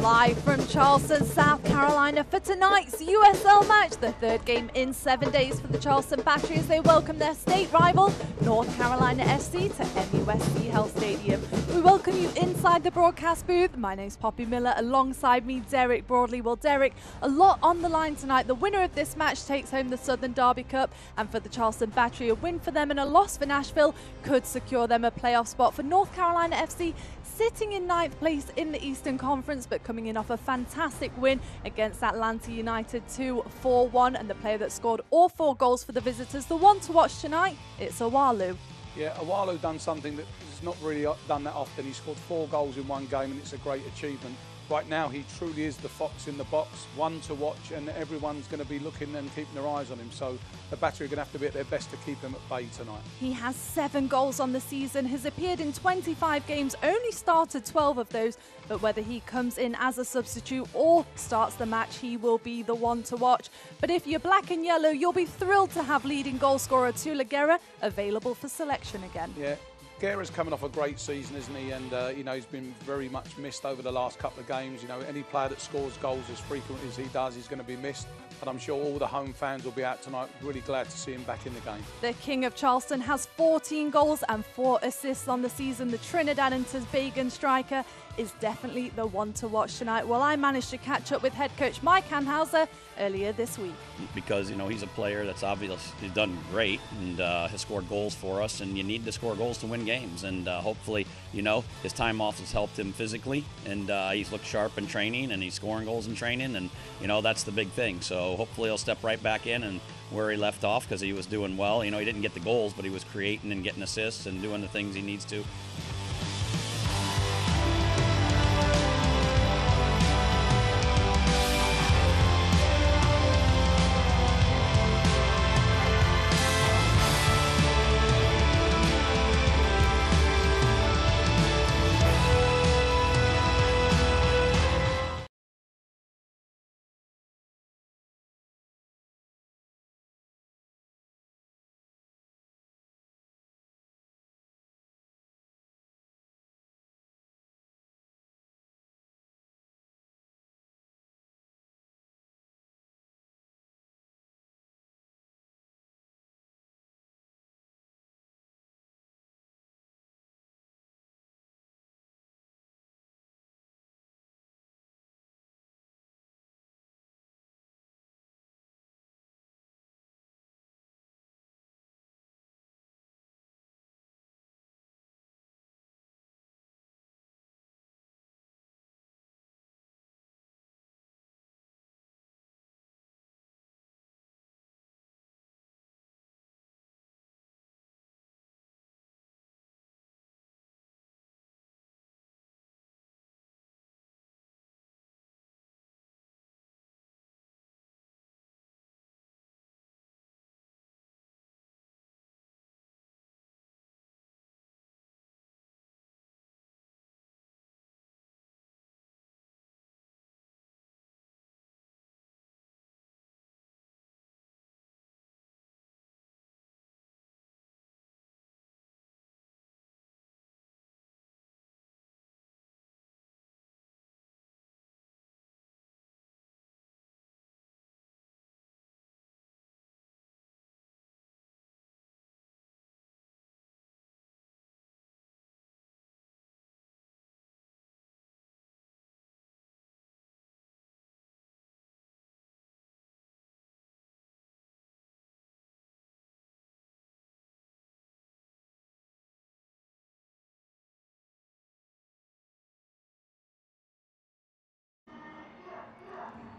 Live from Charleston, South Carolina for tonight's USL match, the third game in 7 days for the Charleston Battery as they welcome their state rival, North Carolina FC, to MUSC Health Stadium. We welcome you inside the broadcast booth. My name's Poppy Miller, alongside me Derek Broadley. Well, Derek, a lot on the line tonight. The winner of this match takes home the Southern Derby Cup, and for the Charleston Battery, a win for them and a loss for Nashville could secure them a playoff spot. For North Carolina FC, sitting in 9th place in the Eastern Conference, but coming in off a fantastic win against Atlanta United 4-1, and the player that scored all 4 goals for the visitors, the one to watch tonight, it's Awalu. Yeah, Awalu done something that he's not really done that often. He scored 4 goals in one game, and it's a great achievement. Right now, he truly is the fox in the box, one to watch, and everyone's going to be looking and keeping their eyes on him. So the Battery are going to have to be at their best to keep him at bay tonight. He has 7 goals on the season, has appeared in 25 games, only started 12 of those, but whether he comes in as a substitute or starts the match, he will be the one to watch. But if you're black and yellow, you'll be thrilled to have leading goal scorer Tula Guerra available for selection again. Yeah. Guerra's coming off a great season, isn't he? And, you know, he's been very much missed over the last couple of games. You know, any player that scores goals as frequently as he does is going to be missed. But I'm sure all the home fans will be out tonight. Really glad to see him back in the game. The King of Charleston has 14 goals and 4 assists on the season. The Trinidad and Tobago striker is definitely the one to watch tonight. Well, I managed to catch up with head coach Mike Hanhauser earlier this week. Because, you know, he's a player that's obviously done great and has scored goals for us, and you need to score goals to win games. And hopefully, you know, his time off has helped him physically, and he's looked sharp in training, and he's scoring goals in training, and, you know, that's the big thing. So hopefully he'll step right back in and where he left off, because he was doing well. You know, he didn't get the goals, but he was creating and getting assists and doing the things he needs to.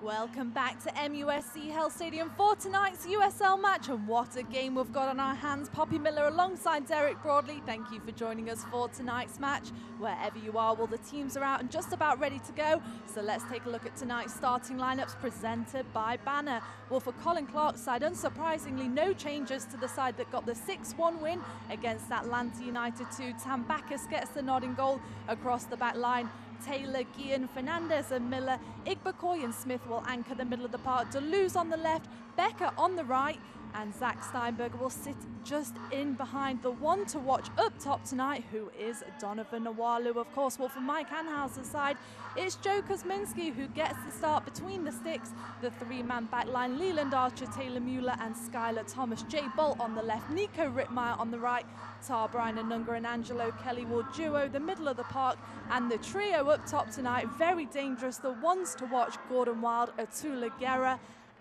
Welcome back to MUSC Health Stadium for tonight's USL match, and what a game we've got on our hands. Poppy Miller alongside Derek Broadley, thank you for joining us for tonight's match. Wherever you are, well, the teams are out and just about ready to go, so let's take a look at tonight's starting lineups presented by Banner. Well, for Colin Clark's side, unsurprisingly, no changes to the side that got the 6-1 win against Atlanta United 2. Tambakis gets the nod in goal across the back line. Taylor, Guillen, Fernandez and Miller, Igbakoy and Smith will anchor the middle of the park. Deleuze on the left, Becker on the right, And Zach Steinberger will sit just in behind the one to watch up top tonight, who is Donovan Nwalu. Of course, well, from Mike Anhauser's side, it's Joe Kuzminski who gets the start between the sticks. The three-man backline, Leland Archer, Taylor Mueller and Skylar Thomas. Jay Bolt on the left, Nico Rittmeyer on the right. Tar Brian Anunga and Angelo Kelly will duo the middle of the park. And the trio up top tonight, very dangerous. The ones to watch, Gordon Wild, Atula Guerra,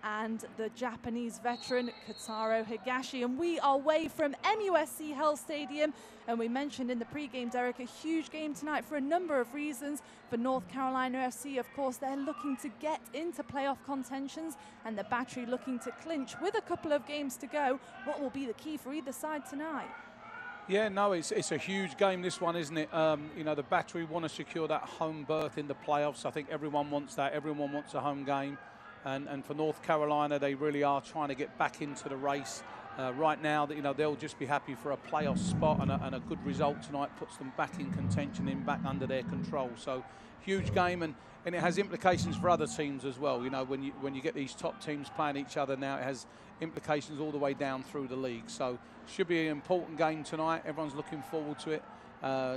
and the Japanese veteran Kotaro Higashi. And we are away from MUSC Health Stadium. And we mentioned in the pregame, Derek, a huge game tonight for a number of reasons. For North Carolina FC, of course, they're looking to get into playoff contentions, and the Battery looking to clinch with a couple of games to go. What will be the key for either side tonight? Yeah, no, it's a huge game, this one, isn't it? You know, the Battery want to secure that home berth in the playoffs. I think everyone wants that. Everyone wants a home game. And for North Carolina, they really are trying to get back into the race. Right now, you know, they'll just be happy for a playoff spot, and a good result tonight puts them back in contention, back under their control. So, huge game, and it has implications for other teams as well. You know, when you get these top teams playing each other now, it has implications all the way down through the league. So, should be an important game tonight. Everyone's looking forward to it.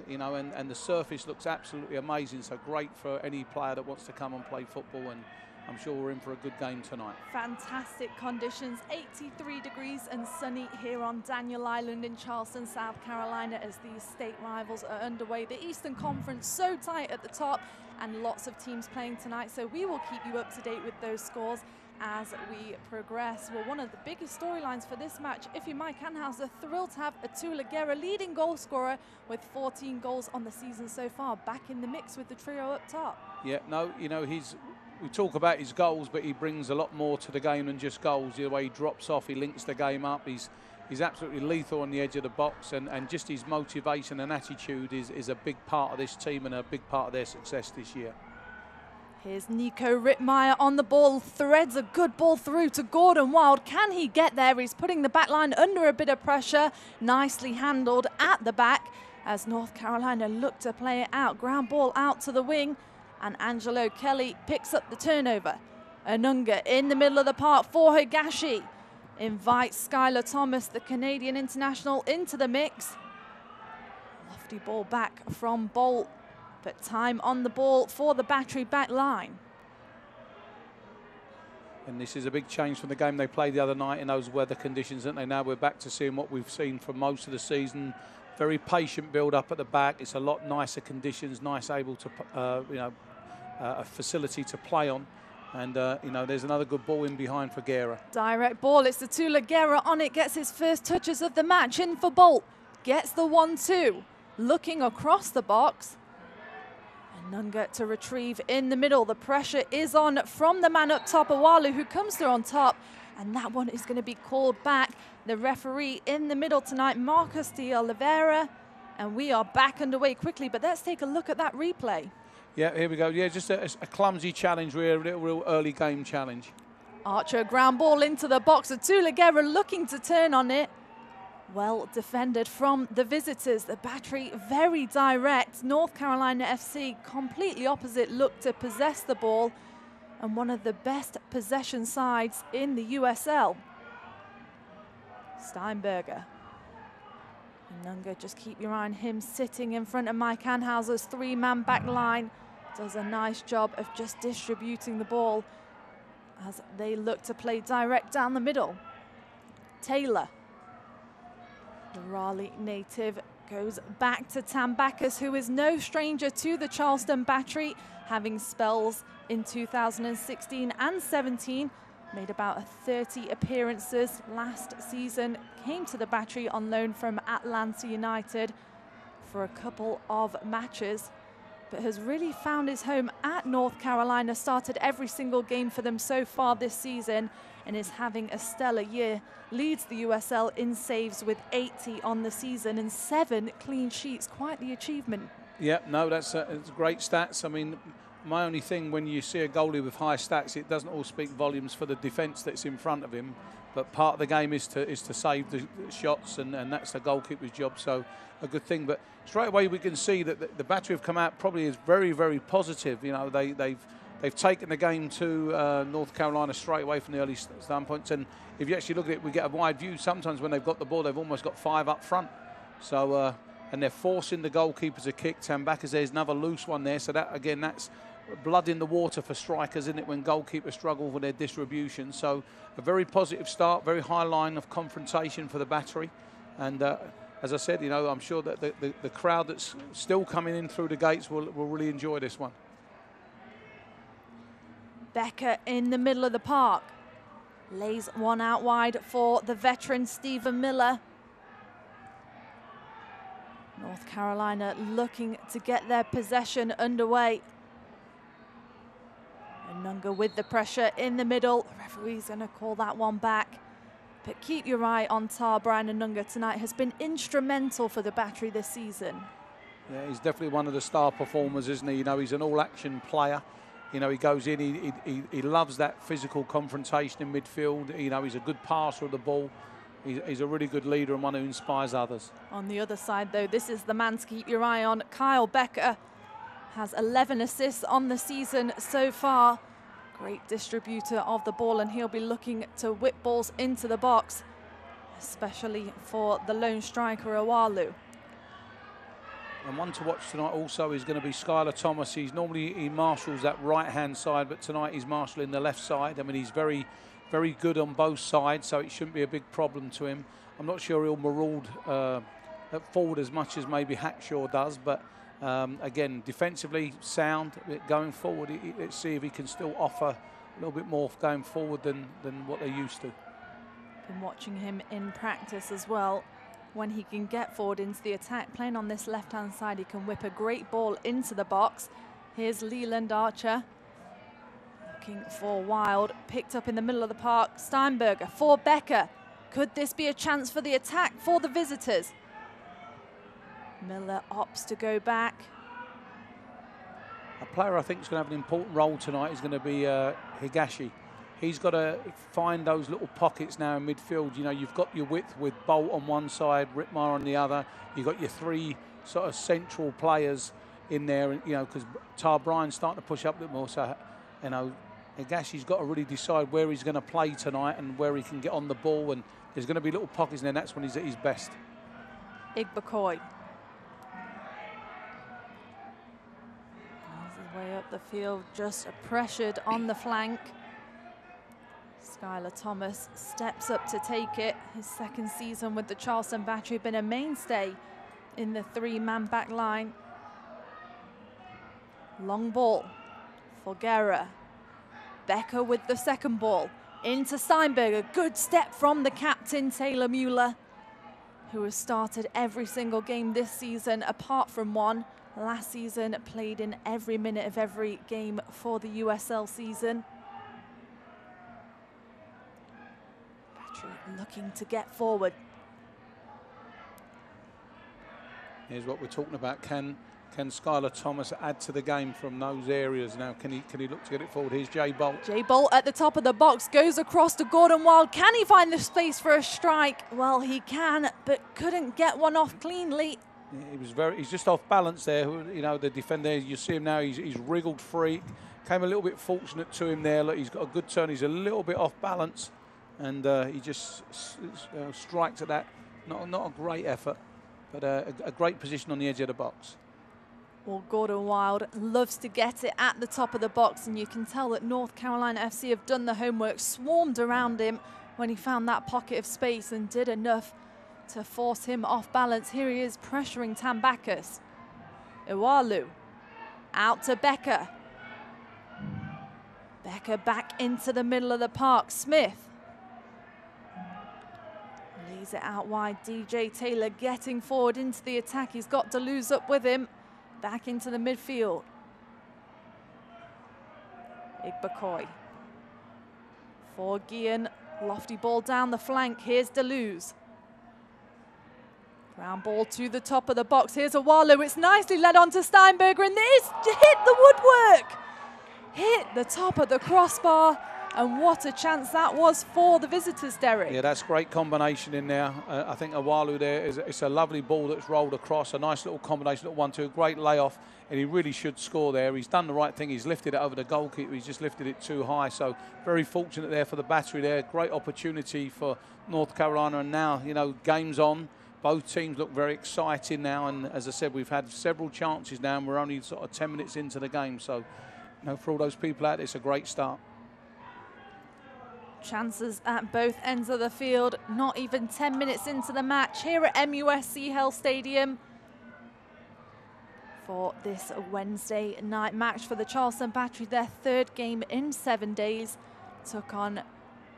You know, and the surface looks absolutely amazing. So great for any player that wants to come and play football, and I'm sure we're in for a good game tonight. Fantastic conditions, 83 degrees and sunny here on Daniel Island in Charleston, South Carolina, as these state rivals are underway. The Eastern Conference so tight at the top, and lots of teams playing tonight, so we will keep you up to date with those scores as we progress. Well, one of the biggest storylines for this match, if you're Mike Anhauser, thrilled to have Atula Guerra, leading goal scorer with 14 goals on the season so far, back in the mix with the trio up top. Yeah, no, you know, we talk about his goals, but he brings a lot more to the game than just goals. The way he drops off, he links the game up. He's absolutely lethal on the edge of the box, and just his motivation and attitude is a big part of this team and a big part of their success this year. Here's Nico Rittmeyer on the ball, threads a good ball through to Gordon Wild. Can he get there? He's putting the back line under a bit of pressure. Nicely handled at the back as North Carolina look to play it out. Ground ball out to the wing, and Angelo Kelly picks up the turnover. Anunga in the middle of the park for Higashi. Invites Skylar Thomas, the Canadian international, into the mix. Lofty ball back from Bolt, but time on the ball for the Battery back line. And this is a big change from the game they played the other night in those weather conditions, aren't they? Now we're back to seeing what we've seen for most of the season. Very patient build up at the back. It's a lot nicer conditions, able to, you know, a facility to play on. And, you know, there's another good ball in behind for Guerra. Direct ball, it's Atula Guerra on it, gets his first touches of the match in for Bolt. Gets the 1-2, looking across the box. Anunga to retrieve in the middle. The pressure is on from the man up top, Awalu, who comes through on top. And that one is going to be called back. The referee in the middle tonight, Marcus de Oliveira. And we are back underway quickly, but let's take a look at that replay. Yeah, here we go. Yeah, just a clumsy challenge, a real early game challenge. Archer, ground ball into the box. Atula Guerra looking to turn on it. Well defended from the visitors. The Battery very direct. North Carolina FC completely opposite, look to possess the ball, and one of the best possession sides in the USL. Steinberger. Anunga, just keep your eye on him sitting in front of Mike Anhauser's three-man back line. Does a nice job of just distributing the ball as they look to play direct down the middle. Taylor, the Raleigh native, goes back to Tambakis, who is no stranger to the Charleston Battery, having spells in 2016 and 17. Made about 30 appearances last season. Came to the Battery on loan from Atlanta United for a couple of matches, but has really found his home at North Carolina. Started every single game for them so far this season and is having a stellar year. Leads the USL in saves with 80 on the season and 7 clean sheets. Quite the achievement. Yeah, no, it's great stats. I mean, my only thing when you see a goalie with high stats, it doesn't all speak volumes for the defence that's in front of him. But part of the game is to save the shots, and that's the goalkeeper's job. So a good thing. But straight away we can see that the Battery have come out probably as very, very positive. You know, they've they've taken the game to North Carolina straight away from the early standpoints. And if you actually look at it, we get a wide view. Sometimes when they've got the ball, they've almost got 5 up front. So, and they're forcing the goalkeepers to kick. Tambaka's, there's another loose one there. So that, again, that's blood in the water for strikers, isn't it, when goalkeepers struggle with their distribution. So a very positive start, very high line of confrontation for the Battery. And as I said, you know, I'm sure that the crowd that's still coming in through the gates will really enjoy this one. Becker in the middle of the park. Lays one out wide for the veteran Stephen Miller. North Carolina looking to get their possession underway. Anunga with the pressure in the middle. The referee's going to call that one back. But keep your eye on Brian Anunga tonight. Has been instrumental for the Battery this season. Yeah, he's definitely one of the star performers, isn't he? You know, he's an all-action player. You know, he goes in, he loves that physical confrontation in midfield. You know, he's a good passer of the ball. He's a really good leader and one who inspires others. On the other side, though, this is the man to keep your eye on. Kyle Becker has 11 assists on the season so far. Great distributor of the ball, and he'll be looking to whip balls into the box, especially for the lone striker, Iwalu. And one to watch tonight also is going to be Skylar Thomas. He marshals that right-hand side, but tonight he's marshalling the left side. I mean, he's very, very good on both sides, so it shouldn't be a big problem to him. I'm not sure he'll maraud forward as much as maybe Hackshaw does, but again, defensively sound going forward. Let's see if he can still offer a little bit more going forward than what they're used to. Been watching him in practice as well. When he can get forward into the attack, playing on this left-hand side, he can whip a great ball into the box. Here's Leland Archer. Looking for Wild, picked up in the middle of the park. Steinberger for Becker. Could this be a chance for the attack for the visitors? Miller opts to go back. A player I think is going to have an important role tonight is going to be Higashi. He's got to find those little pockets now in midfield. You know, you've got your width with Bolt on one side, Rittmar on the other. You've got your 3 sort of central players in there, you know, because Brian's starting to push up a bit more. So, you know, Higashi's got to really decide where he's going to play tonight and where he can get on the ball. And there's going to be little pockets in there, and that's when he's at his best. Igbakoy. Way up the field, just pressured on the flank. Skylar Thomas steps up to take it. His second season with the Charleston Battery, been a mainstay in the 3-man back line. Long ball for Guerra. Becker with the second ball into Steinberger. Good step from the captain, Taylor Mueller, who has started every single game this season apart from one. Last season, played in every minute of every game for the USL season. Battery looking to get forward. Here's what we're talking about. Can Skylar Thomas add to the game from those areas now? Can he look to get it forward? Here's Jay Bolt. Jay Bolt at the top of the box, goes across to Gordon Wild. Can he find the space for a strike? Well, he can, but couldn't get one off cleanly. He's just off balance there. You know, the defender, you see him now, he's wriggled free. Came a little bit fortunate to him there. Look, he's got a good turn. He's a little bit off balance, and he just strikes at that. Not a great effort, but a great position on the edge of the box. Well, Gordon Wild loves to get it at the top of the box, and you can tell that North Carolina FC have done the homework, swarmed around him when he found that pocket of space and did enough to force him off balance. Here he is pressuring Tambakis. Iwalu out to Becker. Becker back into the middle of the park. Smith lays it out wide. DJ Taylor getting forward into the attack. He's got Deleuze up with him. Back into the midfield. Igbakoy for Guillen. Lofty ball down the flank. Here's Deleuze. Ground ball to the top of the box. Here's Iwalu. It's nicely led on to Steinberger, and this hit the woodwork. Hit the top of the crossbar. And what a chance that was for the visitors, Derek. Yeah, that's great combination in there. I think Awalu there, it's a lovely ball that's rolled across, a nice little combination, little 1-2, great layoff, and he really should score there. He's done the right thing. He's lifted it over the goalkeeper. He's just lifted it too high. So very fortunate there for the Battery there. Great opportunity for North Carolina. And now, you know, game's on. Both teams look very exciting now. And as I said, we've had several chances now, and we're only sort of 10 minutes into the game. So, you know, for all those people out there, it's a great start. Chances at both ends of the field, not even 10 minutes into the match here at MUSC Health Stadium for this Wednesday night match for the Charleston Battery. Their third game in 7 days, took on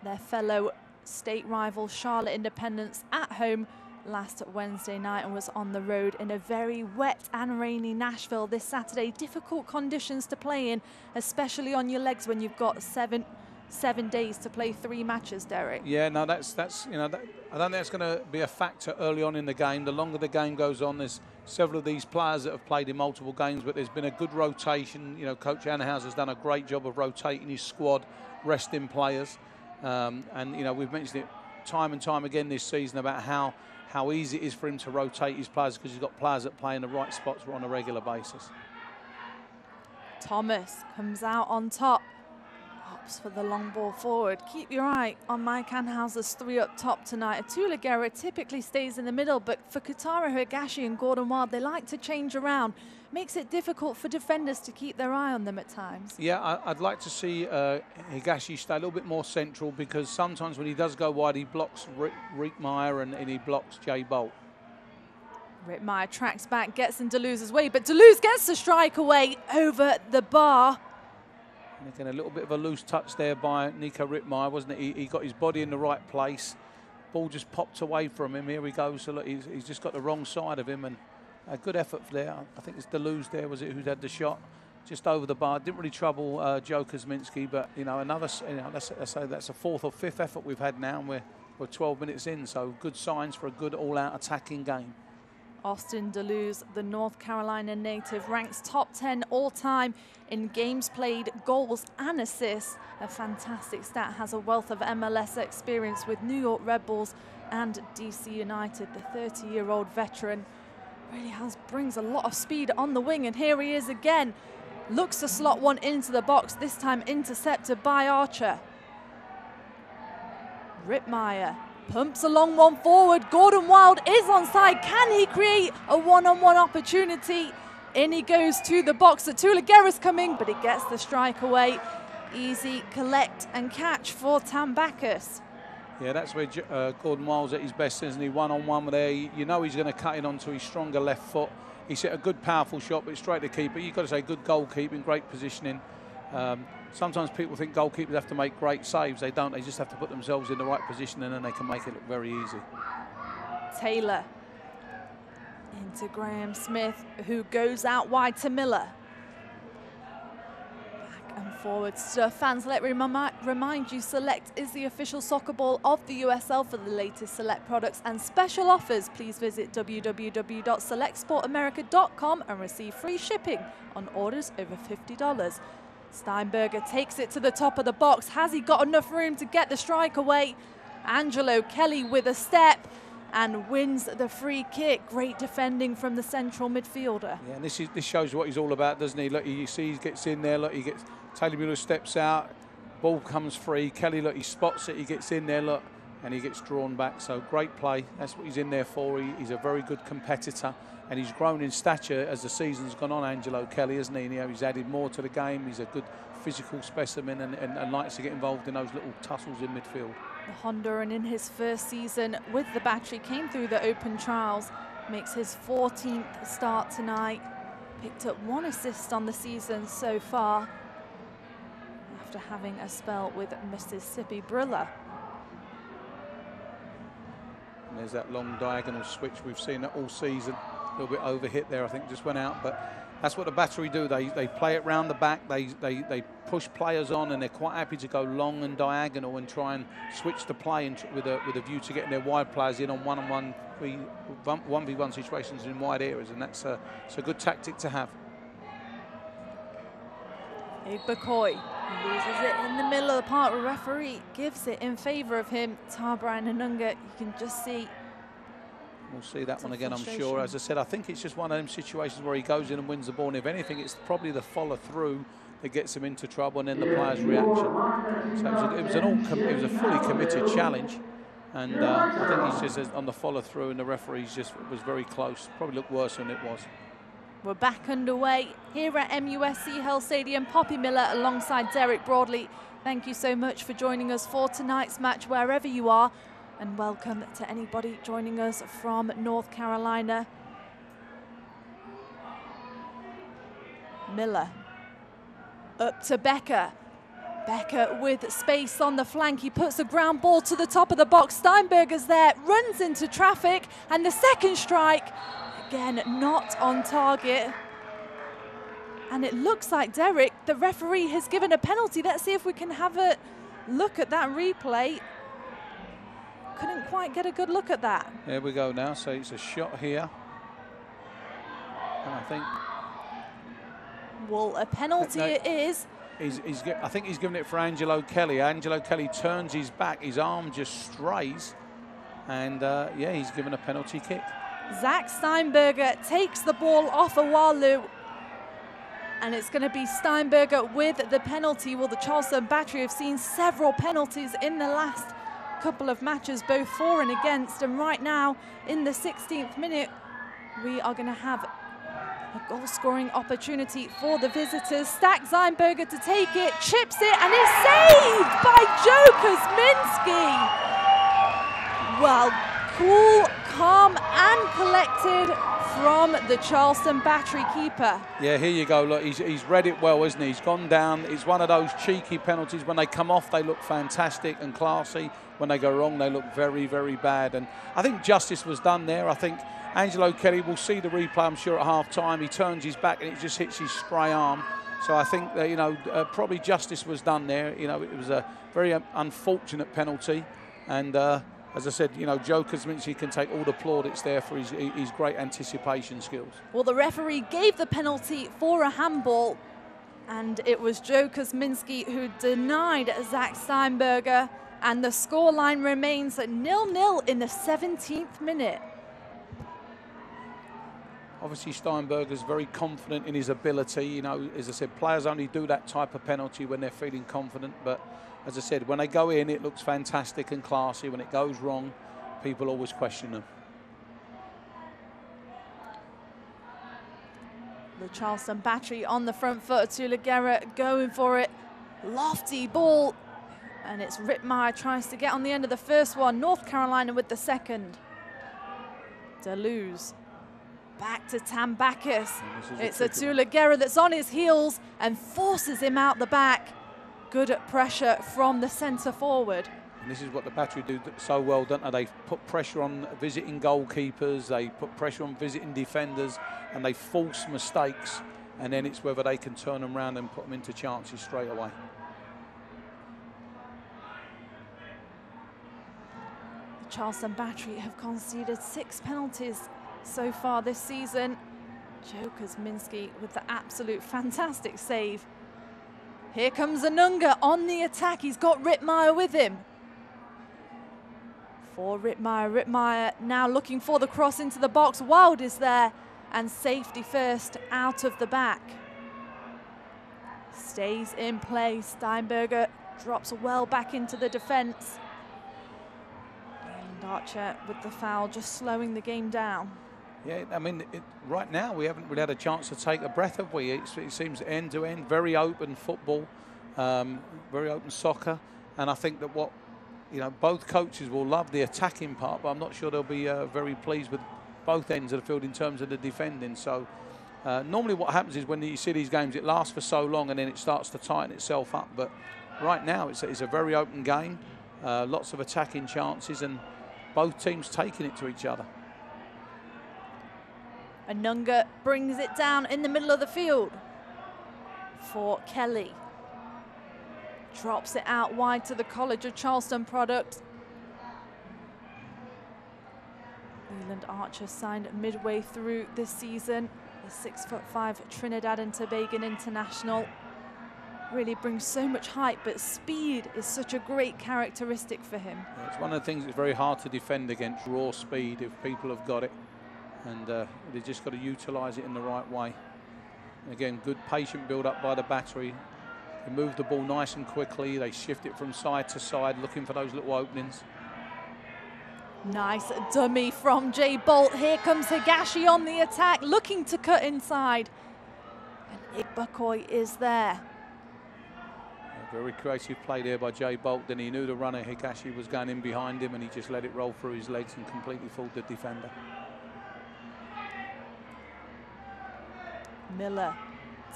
their fellow state rival Charlotte Independence at home last Wednesday night and was on the road in a very wet and rainy Nashville this Saturday. Difficult conditions to play in, especially on your legs when you've got seven days to play 3 matches, Derek. Yeah, no, that's you know, I don't think that's going to be a factor early on in the game. The longer the game goes on, there's several of these players that have played in multiple games, but there's been a good rotation. You know, Coach Annenhauser has done a great job of rotating his squad, resting players, and you know, we've mentioned it time and time again this season about how easy it is for him to rotate his players because he's got players that play in the right spots on a regular basis. Thomas comes out on top. For the long ball forward. Keep your eye on Mike Annenhauser's 3 up top tonight. Atula Guerra typically stays in the middle, but for Kotaro Higashi and Gordon Wild, they like to change around. Makes it difficult for defenders to keep their eye on them at times. Yeah, I'd like to see Higashi stay a little bit more central, because sometimes when he does go wide, he blocks Rickmeyer and he blocks Jay Bolt. Rickmeyer tracks back, gets in Deleuze's way, but Deleuze gets the strike away over the bar. And again, a little bit of a loose touch there by Nico Rittmeyer, wasn't it? He got his body in the right place. Ball just popped away from him. Here we go. So look, he's just got the wrong side of him, and a good effort there. I think it's Deleuze there, was it, who's had the shot just over the bar. Didn't really trouble Joe Kosminski, but you know, another. You know, let's say that's a 4th or 5th effort we've had now, and we're 12 minutes in. So good signs for a good all-out attacking game. Austin Deleuze, the North Carolina native, ranks top 10 all-time in games played, goals and assists. A fantastic stat, has a wealth of MLS experience with New York Red Bulls and DC United. The 30-year-old veteran really brings a lot of speed on the wing, and here he is again. Looks to slot one into the box, this time intercepted by Archer. Rittmeyer pumps a long one forward. Gordon Wild is onside. Can he create a one-on-one opportunity? In he goes to the box. Atula Guerra's coming, but he gets the strike away. Easy collect and catch for Tambakis. Yeah, that's where Gordon Wild's at his best, isn't he? One-on-one there. You know he's going to cut in onto his stronger left foot. He's hit a good, powerful shot, but straight to keeper. You've got to say good goalkeeping, great positioning. Sometimes people think goalkeepers have to make great saves. They don't. They just have to put themselves in the right position, and then they can make it look very easy. Taylor into Graham Smith, who goes out wide to Miller. Back and forward stuff. Fans, let me remind you, Select is the official soccer ball of the USL. For the latest Select products and special offers, please visit www.selectsportamerica.com and receive free shipping on orders over $50. Steinberger takes it to the top of the box. Has he got enough room to get the strike away? Angelo Kelly with a step and wins the free kick. Great defending from the central midfielder. Yeah, and this shows what he's all about, doesn't he? Look, you see he gets in there. Look, Taylor Mueller steps out. Ball comes free. Kelly, look, he spots it. He gets in there, look, and he gets drawn back. So great play. That's what he's in there for. He's a very good competitor. And he's grown in stature as the season's gone on, Angelo Kelly, isn't he? You know, he's added more to the game. He's a good physical specimen and likes to get involved in those little tussles in midfield. The Honduran in his first season with the Battery came through the open trials, makes his 14th start tonight. Picked up 1 assist on the season so far after having a spell with Mississippi Brilla. And there's that long diagonal switch. We've seen it all season. A little bit overhit there, I think, just went out. But that's what the Battery do. They play it round the back. They push players on, and they're quite happy to go long and diagonal and try and switch the play with a view to getting their wide players in on 1v1 situations in wide areas. And it's a good tactic to have. Igbokoy Loses it in the middle of the park. The referee gives it in favour of him. Brian Anunga, you can just see. We'll see that one again, I'm sure. As I said, I think it's just one of them situations where he goes in and wins the ball. And if anything, it's probably the follow-through that gets him into trouble, and then the player's reaction. So it was a fully committed challenge. And I think he's just on the follow-through, and the referee's just was very close. Probably looked worse than it was. We're back underway here at MUSC Health Stadium. Poppy Miller alongside Derek Broadley. Thank you so much for joining us for tonight's match, wherever you are. And welcome to anybody joining us from North Carolina. Miller up to Becker. Becker with space on the flank. He puts a ground ball to the top of the box. Steinberger's there, runs into traffic, and the second strike, again, not on target. And it looks like, Derek, the referee has given a penalty. Let's see if we can have a look at that replay. Couldn't quite get a good look at that. There we go now. So it's a shot here. And I think... Well, a penalty it is. I think he's given it for Angelo Kelly. Angelo Kelly turns his back. His arm just strays. And, yeah, he's given a penalty kick. Zach Steinberger takes the ball off Awalu. And it's going to be Steinberger with the penalty. Well, the Charleston Battery have seen several penalties in the last couple of matches, both for and against. And right now, in the 16th minute, we are going to have a goal-scoring opportunity for the visitors. Stack Steinberger to take it, chips it, and is saved by Joe Kuzminski. Well, cool, calm, and collected from the Charleston Battery keeper. Yeah, here you go. Look, he's read it well, isn't he? He's gone down. It's one of those cheeky penalties. When they come off, they look fantastic and classy. When they go wrong, they look very, very bad. And I think justice was done there. I think Angelo Kelly will see the replay, I'm sure, at half-time. He turns his back and it just hits his spray arm. So I think that, you know, probably justice was done there. You know, it was a very unfortunate penalty. And as I said, you know, Joe Kuzminski can take all the plaudits there for his great anticipation skills. Well, the referee gave the penalty for a handball, and it was Joe Kuzminski who denied Zach Steinberger, and the scoreline remains at 0-0 in the 17th minute. Obviously, Steinberger's very confident in his ability. You know, as I said, players only do that type of penalty when they're feeling confident. But as I said, when they go in, it looks fantastic and classy. When it goes wrong, people always question them. The Charleston Battery on the front foot. Tulagera going for it. Lofty ball. And it's Rittmeyer tries to get on the end of the first one. North Carolina with the second. Deleuze. Back to Tambakis. It's a Tulagera that's on his heels and forces him out the back. Good pressure from the centre forward. And this is what the Battery do so well, don't they? They put pressure on visiting goalkeepers, they put pressure on visiting defenders, and they force mistakes. And then it's whether they can turn them around and put them into chances straight away. The Charleston Battery have conceded 6 penalties so far this season. Joe Kuzminski with the absolute fantastic save. Here comes Anunga on the attack. He's got Rittmeyer with him. For Rittmeyer. Rittmeyer now looking for the cross into the box. Wild is there, and safety first out of the back. Stays in play. Steinberger drops well back into the defence. And Archer with the foul, just slowing the game down. Yeah, I mean, right now we haven't really had a chance to take a breath, have we? It seems end-to-end, very open football, very open soccer. And I think that both coaches will love the attacking part, but I'm not sure they'll be very pleased with both ends of the field in terms of the defending. So normally what happens is when you see these games, it lasts for so long and then it starts to tighten itself up. But right now it's a very open game, lots of attacking chances, and both teams taking it to each other. Anunga brings it down in the middle of the field for Kelly. Drops it out wide to the College of Charleston product. Leland Archer signed midway through this season. The 6'5" Trinidad and Tobago international. really brings so much height, but speed is such a great characteristic for him. Yeah, it's one of the things that's very hard to defend against, raw speed, if people have got it. And they've just got to utilise it in the right way. And again, good patient build-up by the battery. They move the ball nice and quickly. They shift it from side to side, looking for those little openings. Nice dummy from Jay Bolt. Here comes Higashi on the attack, looking to cut inside. And Igbokwe is there. A very creative play there by Jay Bolt. Then he knew the runner Higashi was going in behind him, and he just let it roll through his legs and completely fooled the defender. Miller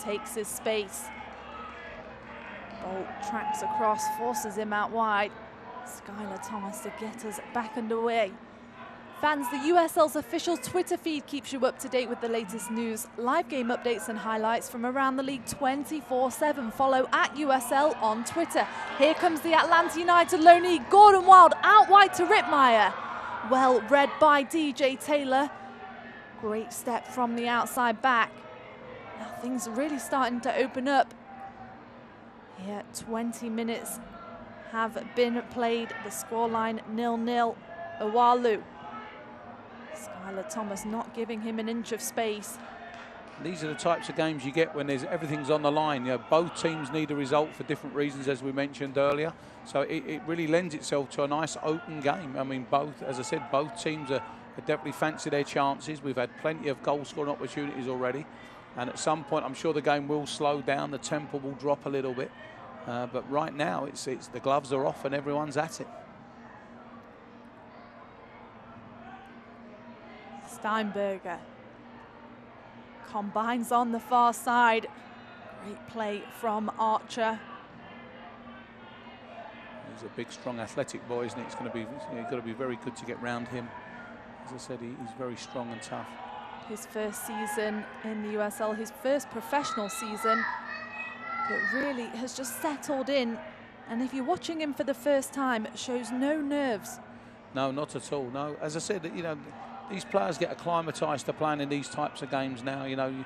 takes his space. Bolt tracks across, forces him out wide. Skylar Thomas to get us back underway. Fans, the USL's official Twitter feed keeps you up to date with the latest news, live game updates and highlights from around the league 24/7. Follow @USL on Twitter. Here comes the Atlanta United loanee, Gordon Wild, out wide to Rittmeyer. Well read by DJ Taylor. Great step from the outside back. Now things are really starting to open up. Here, 20 minutes have been played. The scoreline 0-0. Owalu. Skylar Thomas not giving him an inch of space. These are the types of games you get when everything's on the line. You know, both teams need a result for different reasons, as we mentioned earlier. So it really lends itself to a nice open game. I mean, as I said, both teams are definitely fancy their chances. We've had plenty of goal-scoring opportunities already. And at some point, I'm sure the game will slow down. The tempo will drop a little bit. But right now, it's the gloves are off and everyone's at it. Steinberger combines on the far side. Great play from Archer. He's a big, strong, athletic boy, isn't he? It's going to be, you've got to be very good to get round him. As I said, he's very strong and tough. His first season in the USL, his first professional season, but really has just settled in. And if you're watching him for the first time, it shows no nerves. No, not at all. No, as I said, you know, these players get acclimatised to playing in these types of games now. You know,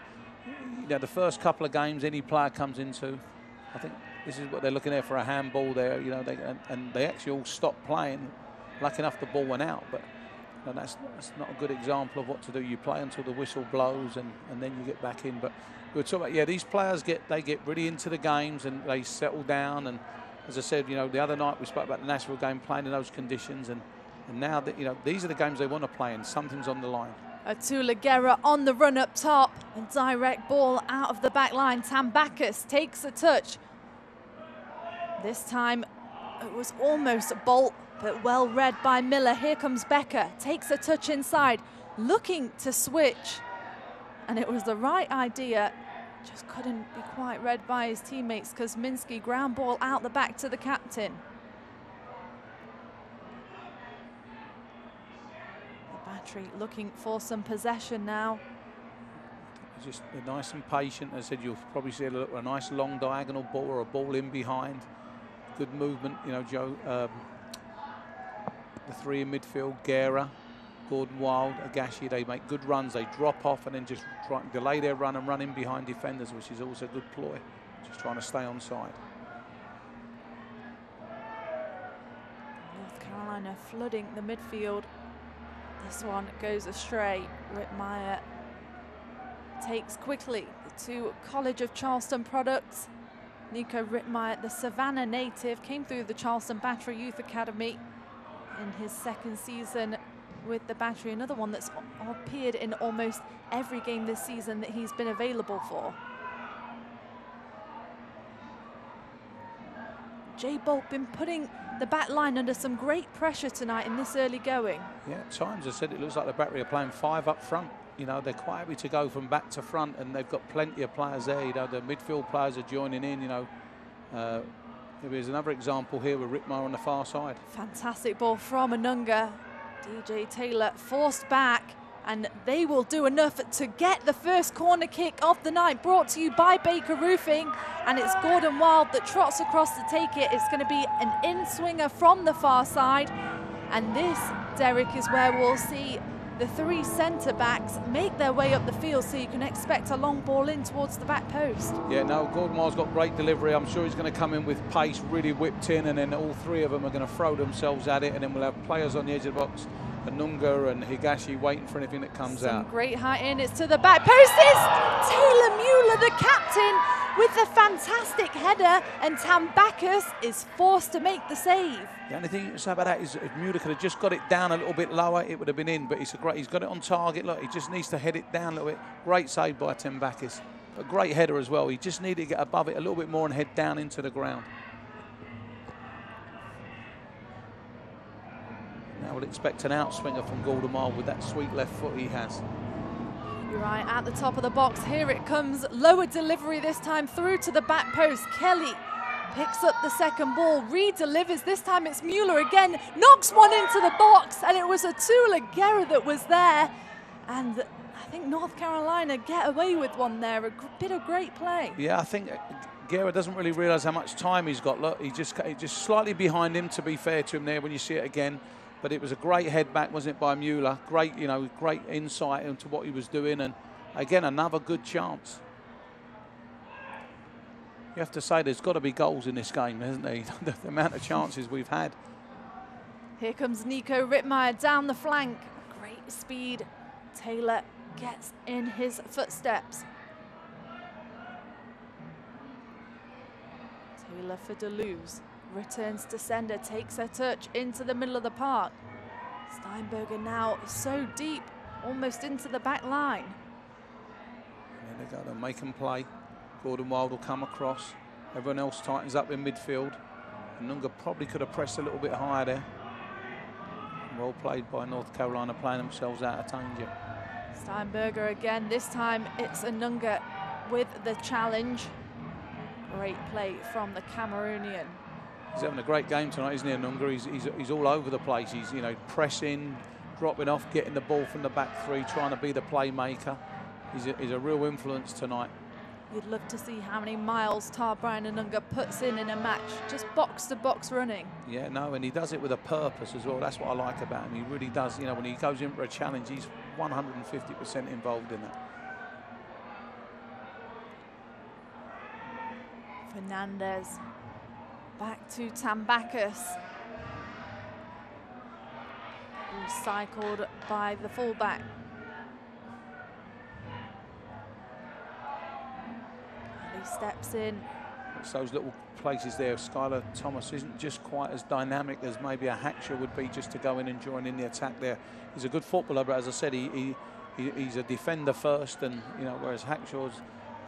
the first couple of games any player comes into, I think this is what they're looking at for a handball there. You know, and they actually all stopped playing. Lucky enough, the ball went out, but. And that's not a good example of what to do. You play until the whistle blows and then you get back in. But we were talking about, yeah, these players get really into the games and they settle down. And as I said, you know, the other night we spoke about the Nashville game, playing in those conditions. And now that, you know, these are the games they want to play and something's on the line. Atula Guerra on the run up top. A direct ball out of the back line. Tambakis takes a touch. This time it was almost a Bolt, but well read by Miller. Here comes Becker, takes a touch inside, looking to switch. And it was the right idea, just couldn't be quite read by his teammates. Kuzminski, ground ball out the back to the captain. The Battery looking for some possession now. Just nice and patient. As I said, you'll probably see a nice long diagonal ball or a ball in behind. Good movement, you know, Joe. The three in midfield, Guerra, Gordon Wild, Higashi, they make good runs. They drop off and then just try and delay their run and run in behind defenders, which is also a good ploy. Just trying to stay on side. North Carolina flooding the midfield. This one goes astray. Rittmeyer takes quickly the two College of Charleston products. Nico Rittmeyer, the Savannah native, came through the Charleston Battery Youth Academy in his second season with the Battery, another one that's appeared in almost every game this season that he's been available for. Jay Bolt been putting the back line under some great pressure tonight in this early going. Yeah, at times I said it looks like the Battery are playing five up front. You know, they're quite happy to go from back to front and they've got plenty of players there. You know, the midfield players are joining in, you know. Here's another example here with Rittmeyer on the far side. Fantastic ball from Anunga. DJ Taylor forced back and they will do enough to get the first corner kick of the night, brought to you by Baker Roofing. And it's Gordon Wild that trots across to take it. It's going to be an in-swinger from the far side. And this, Derek, is where we'll see The three centre-backs make their way up the field, so you can expect a long ball in towards the back post. Yeah, no, Gordon Wild's got great delivery. I'm sure he's going to come in with pace, really whipped in, and then all three of them are going to throw themselves at it, and then we'll have players on the edge of the box, Anunga and Higashi, waiting for anything that comes out. Great height in, it's to the back post. It's Taylor Mueller, the captain, with the fantastic header, and Tambakis is forced to make the save. The only thing you can say about that is if Mueller could have just got it down a little bit lower, it would have been in. But he's got it on target. Look, he just needs to head it down a little bit. Great save by Tambakis. A great header as well. He just needed to get above it a little bit more and head down into the ground. Now we'll expect an outswinger from Galdemar with that sweet left foot he has. You're right, at the top of the box. Here it comes. Lower delivery this time through to the back post. Kelly picks up the second ball, re-delivers. This time it's Mueller again, knocks one into the box, and it was Atula Guerra that was there. And I think North Carolina get away with one there. A bit of great play. Yeah, I think Guerra doesn't really realise how much time he's got. Look, he just slightly behind him, to be fair to him there when you see it again. But it was a great head back, wasn't it, by Mueller? Great, great insight into what he was doing, and again another good chance. You have to say there's got to be goals in this game, hasn't there? The amount of chances we've had. Here comes Nico Rittmeyer down the flank. Great speed. Taylor gets in his footsteps. Taylor for Deleuze. Returns to sender, takes a touch into the middle of the park. Steinberger now so deep, almost into the back line. And there they go, they'll make them play. Gordon Wild will come across. Everyone else tightens up in midfield. And Nunga probably could have pressed a little bit higher there. Well played by North Carolina, playing themselves out of danger. Steinberger again, this time it's Anunga with the challenge. Great play from the Cameroonian. He's having a great game tonight, isn't he, Anunga? He's all over the place. He's pressing, dropping off, getting the ball from the back three, trying to be the playmaker. He's a real influence tonight. You'd love to see how many miles Brian Anunga puts in a match, just box-to-box running. Yeah, no, and he does it with a purpose as well. That's what I like about him. He really does. When he goes in for a challenge, he's 150% involved in that. Fernandez. Back to Tambakis. Recycled by the fullback. He steps in. It's those little places there. Skylar Thomas isn't just quite as dynamic as maybe a Hackshaw would be, just to go in and join in the attack there. He's a good footballer, but as I said, he's a defender first, and whereas Hackshaw's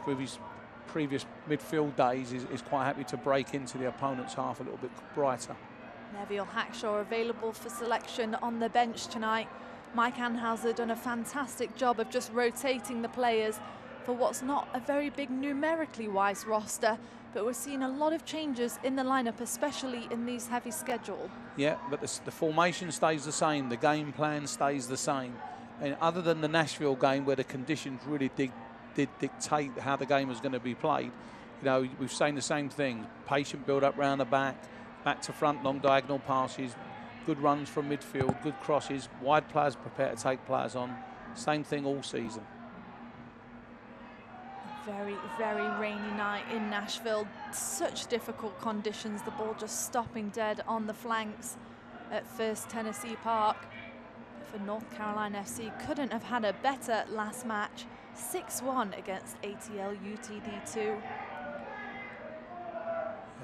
through his previous midfield days is quite happy to break into the opponent's half a little bit brighter. Neville Hackshaw available for selection on the bench tonight. Mike Anhauser done a fantastic job of just rotating the players for what's not a very big numerically wise roster, but we're seeing a lot of changes in the lineup, especially in these heavy schedule. Yeah, but the formation stays the same, the game plan stays the same, and other than the Nashville game where the conditions really did dictate how the game was going to be played, we've seen the same thing. Patient build up round the back to front, long diagonal passes, good runs from midfield, good crosses, wide players prepared to take players on. Same thing all season. Very, very rainy night in Nashville. Such difficult conditions. The ball just stopping dead on the flanks at First Tennessee Park. For North Carolina FC, couldn't have had a better last match. 6-1 against ATL UTD2. Yeah,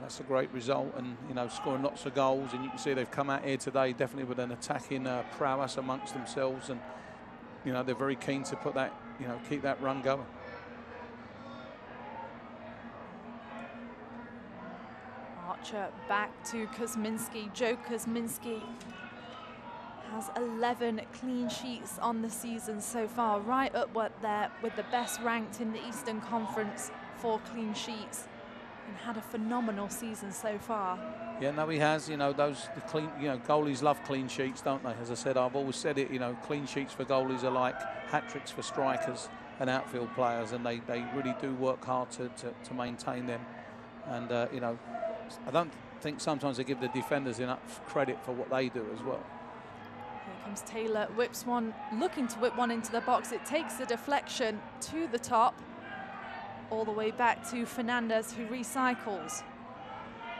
that's a great result, and scoring lots of goals, and you can see they've come out here today definitely with an attacking prowess amongst themselves, and they're very keen to put that, keep that run going. Archer back to Kuzminski. Joe Kuzminski has 11 clean sheets on the season so far, right up there with the best ranked in the Eastern Conference for clean sheets, and had a phenomenal season so far. Yeah, no, he has. Goalies love clean sheets, don't they? As I said, I've always said it. Clean sheets for goalies are like hat tricks for strikers and outfield players, and they really do work hard to maintain them. And I don't think sometimes they give the defenders enough credit for what they do as well. Here comes Taylor, whips one, looking to whip one into the box. It takes the deflection to the top, all the way back to Fernandez, who recycles.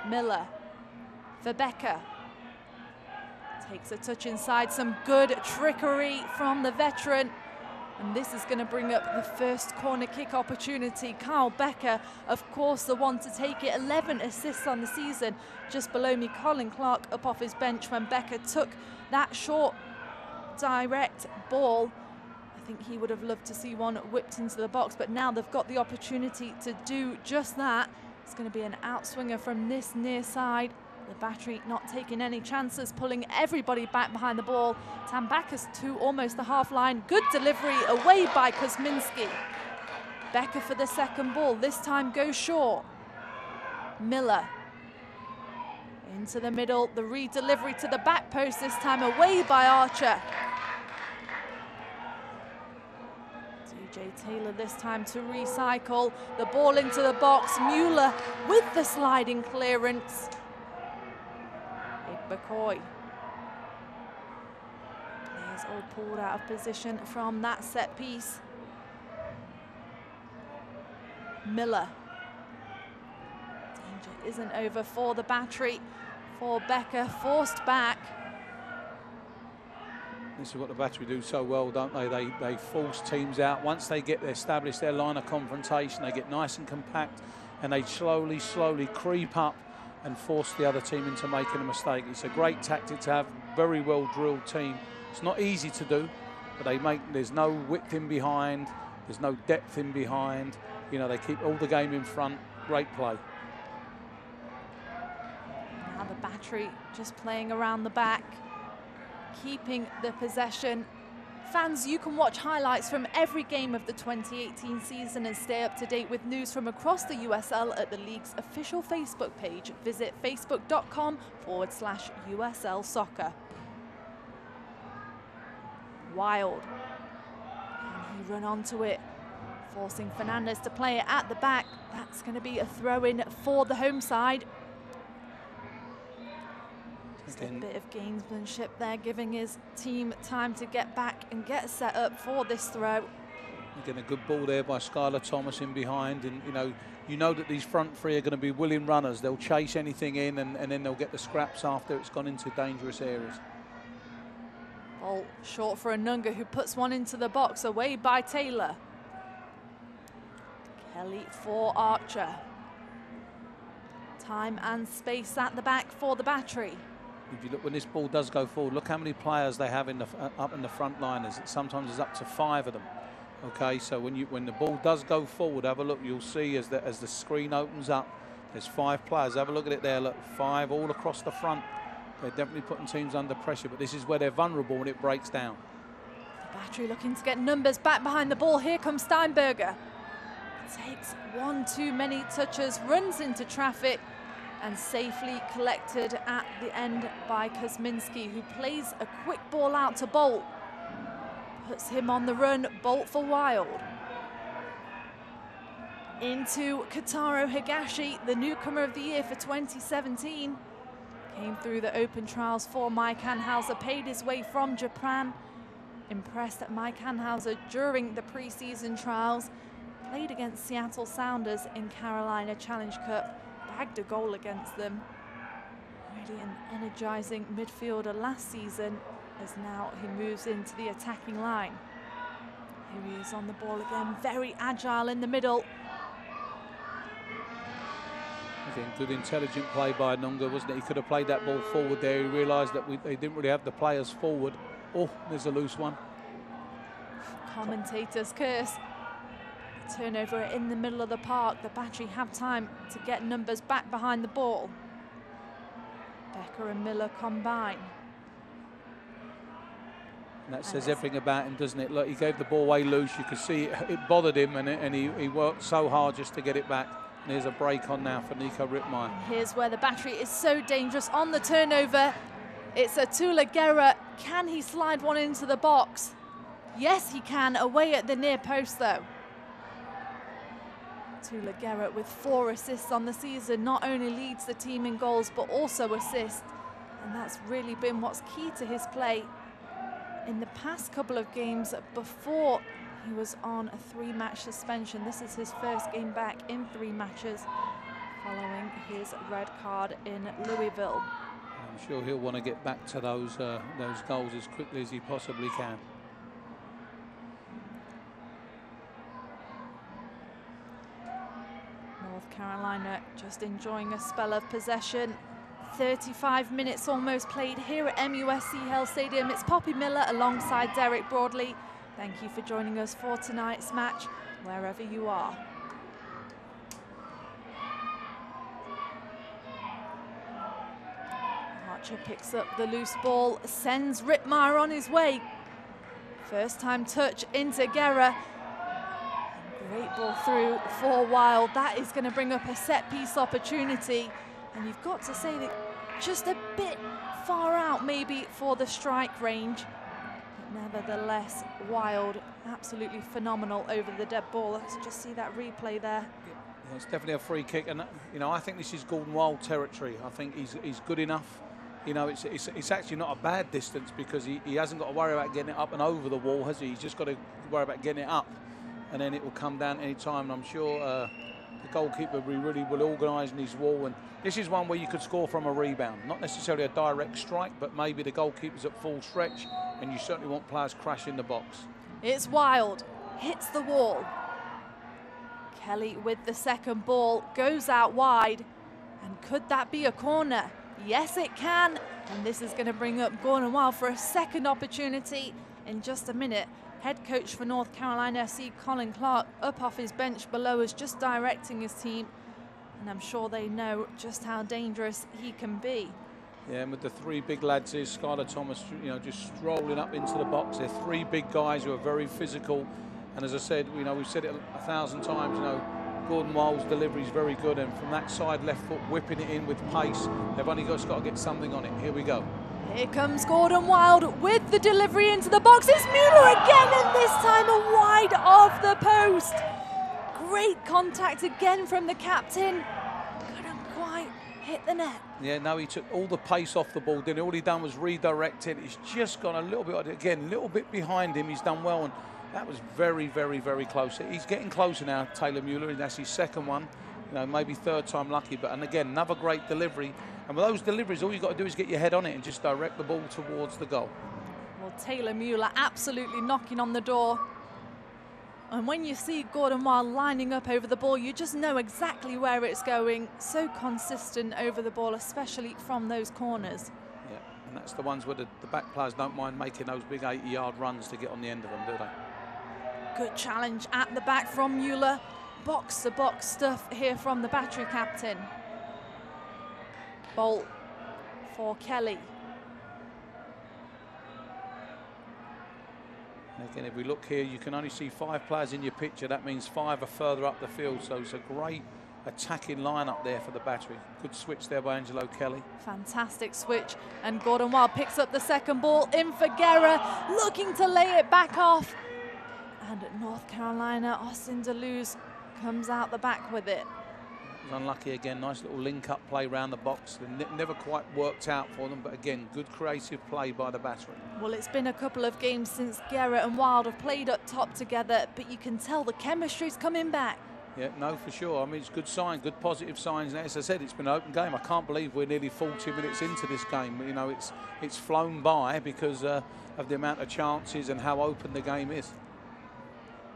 Miller for Becker. Takes a touch inside, some good trickery from the veteran. And this is going to bring up the first corner kick opportunity. Kyle Becker, of course, the one to take it. 11 assists on the season. Just below me, Colin Clark up off his bench when Becker took that short, direct ball. I think he would have loved to see one whipped into the box, but now they've got the opportunity to do just that. It's going to be an outswinger from this near side. The Battery not taking any chances, pulling everybody back behind the ball. Tambakis to almost the half line. Good delivery away by Kuzminski. Becker for the second ball. This time goes short. Miller into the middle. The re-delivery to the back post, this time away by Archer. DJ Taylor this time to recycle. The ball into the box. Mueller with the sliding clearance. McCoy. Players all pulled out of position from that set piece. Miller. Danger isn't over for the Battery. For Becker, forced back. This is what the Battery do so well, don't they? They force teams out. Once they get established their line of confrontation, they get nice and compact, and they slowly creep up and force the other team into making a mistake. It's a great tactic to have, very well drilled team. It's not easy to do, but there's no width in behind, there's no depth in behind. You know, they keep all the game in front. Great play. Now the Battery just playing around the back, keeping the possession. Fans, you can watch highlights from every game of the 2018 season and stay up to date with news from across the USL at the league's official Facebook page. Visit facebook.com/USL Soccer. Wild. And he run onto it, forcing Fernandez to play it at the back. That's going to be a throw-in for the home side. Just a bit of gamesmanship there, giving his team time to get back and get set up for this throw. Again, a good ball there by Skylar Thomas in behind, and you know that these front three are going to be willing runners. They'll chase anything in, and then they'll get the scraps after it's gone into dangerous areas. Ball short for Anunga, who puts one into the box, away by Taylor. Kelly for Archer. Time and space at the back for the Battery. If you look, when this ball does go forward, look how many players they have up in the front liners. Sometimes there's up to 5 of them. Okay, so when the ball does go forward, have a look. You'll see as the screen opens up, there's 5 players. Have a look at it there. Look, 5 all across the front. They're definitely putting teams under pressure, but this is where they're vulnerable when it breaks down. The Battery looking to get numbers back behind the ball. Here comes Steinberger. Takes one too many touches, runs into traffic, and safely collected at the end by Kuzminski, who plays a quick ball out to Bolt. Puts him on the run, Bolt for Wild. Into Kotaro Higashi, the newcomer of the year for 2017. Came through the open trials for Mike Anhauser, paid his way from Japan. Impressed at Mike Anhauser during the preseason trials. Played against Seattle Sounders in Carolina Challenge Cup. Bagged a goal against them. Really an energizing midfielder last season, as now he moves into the attacking line. Here he is on the ball again, very agile in the middle. Again, good intelligent play by Nunga, wasn't it? He could have played that ball forward there. He realised that they didn't really have the players forward. Oh, there's a loose one. Commentators curse. Turnover in the middle of the park. The Battery have time to get numbers back behind the ball. Becker and Miller combine. And that says everything about him, doesn't it? Look, he gave the ball away loose. You could see it bothered him, and he worked so hard just to get it back. And here's a break on now for Nico Rittmeyer. Here's where the Battery is so dangerous on the turnover. It's a Tula Guerra. Can he slide one into the box? Yes, he can. Away at the near post, though. Tula Guerra with 4 assists on the season, not only leads the team in goals but also assists, and that's really been what's key to his play. in the past couple of games before he was on a 3-match suspension. This is his first game back in 3 matches following his red card in Louisville. I'm sure he'll want to get back to those goals as quickly as he possibly can. North Carolina just enjoying a spell of possession. 35 minutes almost played here at MUSC Health Stadium. It's Poppy Miller alongside Derek Broadley. Thank you for joining us for tonight's match, wherever you are. Archer picks up the loose ball, sends Rittmeyer on his way. First time touch into Guerra. Great ball through for Wild. That is going to bring up a set piece opportunity. And you've got to say that just a bit far out maybe for the strike range. But nevertheless, Wild, absolutely phenomenal over the dead ball. Let's just see that replay there. Yeah, it's definitely a free kick. And, you know, I think this is Gordon Wild territory. I think he's good enough. You know, it's actually not a bad distance because he hasn't got to worry about getting it up and over the wall, has he? He's just got to worry about getting it up. And then it will come down any time. And I'm sure the goalkeeper will be really well organised in his wall. And this is one where you could score from a rebound. Not necessarily a direct strike, but maybe the goalkeeper's at full stretch. And you certainly want players crashing the box. It's Wild. Hits the wall. Kelly with the second ball. Goes out wide. And could that be a corner? Yes, it can. And this is going to bring up Gordon Wild for a second opportunity in just a minute. Head coach for North Carolina SC, Colin Clark, up off his bench below us, just directing his team. And I'm sure they know just how dangerous he can be. Yeah, and with the 3 big lads here, Skylar Thomas, you know, just strolling up into the box. They're 3 big guys who are very physical. And as I said, you know, we've said it 1,000 times, you know, Gordon Wild's delivery is very good, and from that side left foot whipping it in with pace, they've only just got to get something on it. Here we go. Here comes Gordon Wild with the delivery into the box. It's Mueller again, and this time a wide of the post. Great contact again from the captain. Couldn't quite hit the net. Yeah, no, he took all the pace off the ball, didn't he? All he done was redirect it. He's just gone a little bit, again, a little bit behind him. He's done well, and that was very, very, very close. He's getting closer now, Taylor Mueller, and that's his second one. You know, maybe 3rd time lucky, but and again, another great delivery. And with those deliveries, all you've got to do is get your head on it and just direct the ball towards the goal. Well, Taylor Mueller absolutely knocking on the door. And when you see Gordon Wild lining up over the ball, you just know exactly where it's going. So consistent over the ball, especially from those corners. Yeah, and that's the ones where the back players don't mind making those big 80-yard runs to get on the end of them, do they? Good challenge at the back from Mueller. Box-to-box stuff here from the Battery captain. Bolt for Kelly. And again, if we look here, you can only see 5 players in your picture. That means 5 are further up the field. So it's a great attacking line up there for the Battery. Good switch there by Angelo Kelly. Fantastic switch. And Gordon Wild picks up the second ball in for Guerra, looking to lay it back off. And at North Carolina, Austin Deleuze comes out the back with it. Was unlucky again. Nice little link-up play round the box. Never quite worked out for them, but again, good creative play by the Battery. Well, it's been a couple of games since Guerra and Wild have played up top together, but you can tell the chemistry's coming back. Yeah, no, for sure. I mean, it's good sign, good positive signs. And as I said, it's been an open game. I can't believe we're nearly 40 minutes into this game. You know, it's flown by because of the amount of chances and how open the game is.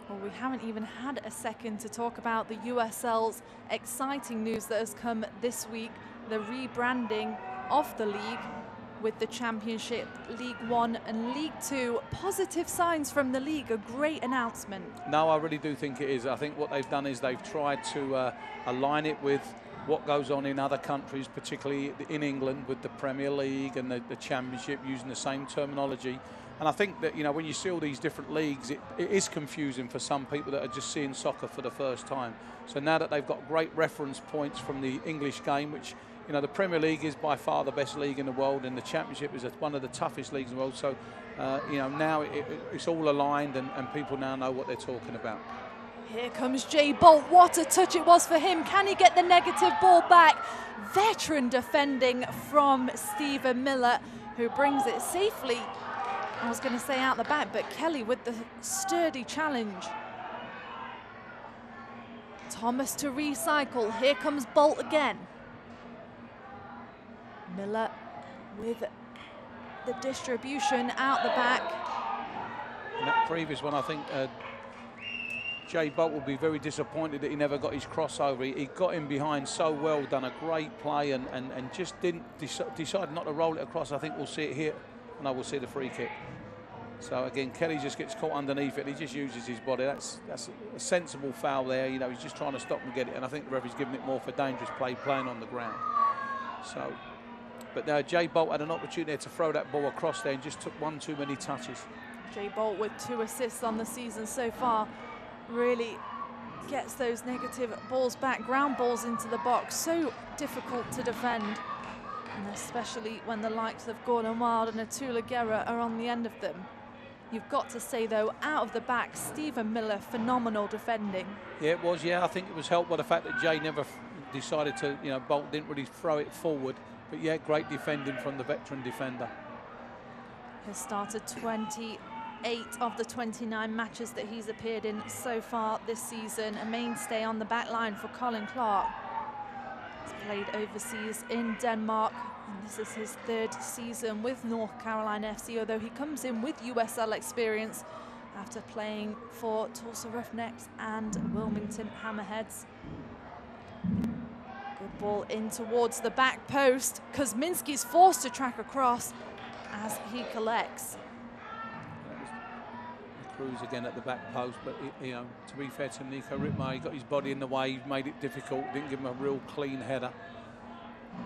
Well, we haven't even had a second to talk about the USL's exciting news that has come this week, the rebranding of the league with the Championship, League One and League Two. Positive signs from the league, a great announcement. No, I really do think it is. I think what they've done is they've tried to align it with what goes on in other countries, particularly in England with the Premier League and the Championship, using the same terminology. And I think that, you know, when you see all these different leagues, it is confusing for some people that are just seeing soccer for the first time. So now that they've got great reference points from the English game, which, you know, the Premier League is by far the best league in the world, and the Championship is one of the toughest leagues in the world. So, you know, now it's all aligned, and people now know what they're talking about. Here comes Jay Bolt. What a touch it was for him. Can he get the negative ball back? Veteran defending from Stephen Miller, who brings it safely I was going to say out the back, but Kelly with the sturdy challenge. Thomas to recycle. Here comes Bolt again. Miller with the distribution out the back. In that previous one, I think Jay Bolt will be very disappointed that he never got his crossover. He got in behind so well, done a great play, and just didn't decide not to roll it across. I think we'll see it here. No, we'll see the free kick. So again, Kelly just gets caught underneath it. He just uses his body. That's a sensible foul there. You know, he's just trying to stop and get it. And I think the referee's giving it more for dangerous play, playing on the ground. So, but now Jay Bolt had an opportunity to throw that ball across there and just took one too many touches. Jay Bolt with 2 assists on the season so far. Really gets those negative balls back, ground balls into the box. So difficult to defend. And especially when the likes of Gordon Wild and Atula Guerra are on the end of them. You've got to say, though, out of the back, Stephen Miller, phenomenal defending. Yeah, it was, yeah. I think it was helped by the fact that Jay never decided to, you know, Bolt didn't really throw it forward. But, yeah, great defending from the veteran defender. Has started 28 of the 29 matches that he's appeared in so far this season. A mainstay on the back line for Colin Clark. He's played overseas in Denmark. And this is his 3rd season with North Carolina FC, although he comes in with USL experience after playing for Tulsa Roughnecks and Wilmington Hammerheads. Good ball in towards the back post. Kuzminski's forced to track across as he collects. Cruz again at the back post, but you know, to be fair to Nico Ritmar, he got his body in the way, he made it difficult, didn't give him a real clean header.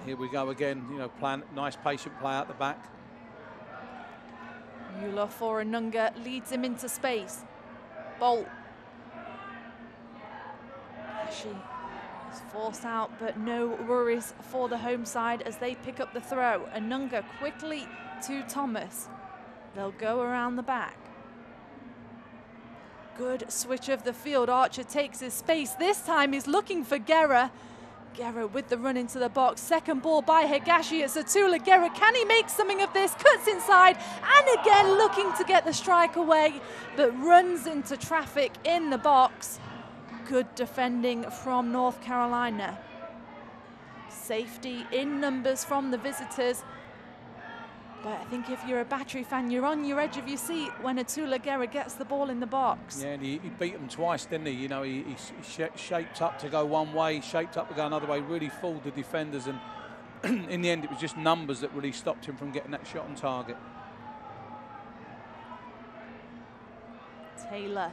Here we go again, you know, nice patient play out the back. Mueller for Anunga leads him into space. Bolt. She is forced out, but no worries for the home side as they pick up the throw. Anunga quickly to Thomas. They'll go around the back. Good switch of the field. Archer takes his space. This time he's looking for Guerra. Guerra with the run into the box. Second ball by Higashi. It's Atula Guerra. Can he make something of this? Cuts inside and again looking to get the strike away, but runs into traffic in the box. Good defending from North Carolina. Safety in numbers from the visitors. But I think if you're a Battery fan, you're on your edge of your seat when Atula Guerra gets the ball in the box. Yeah, and he beat him twice, didn't he? You know, he shaped up to go one way, shaped up to go another way, really fooled the defenders. And in the end, it was just numbers that really stopped him from getting that shot on target. Taylor.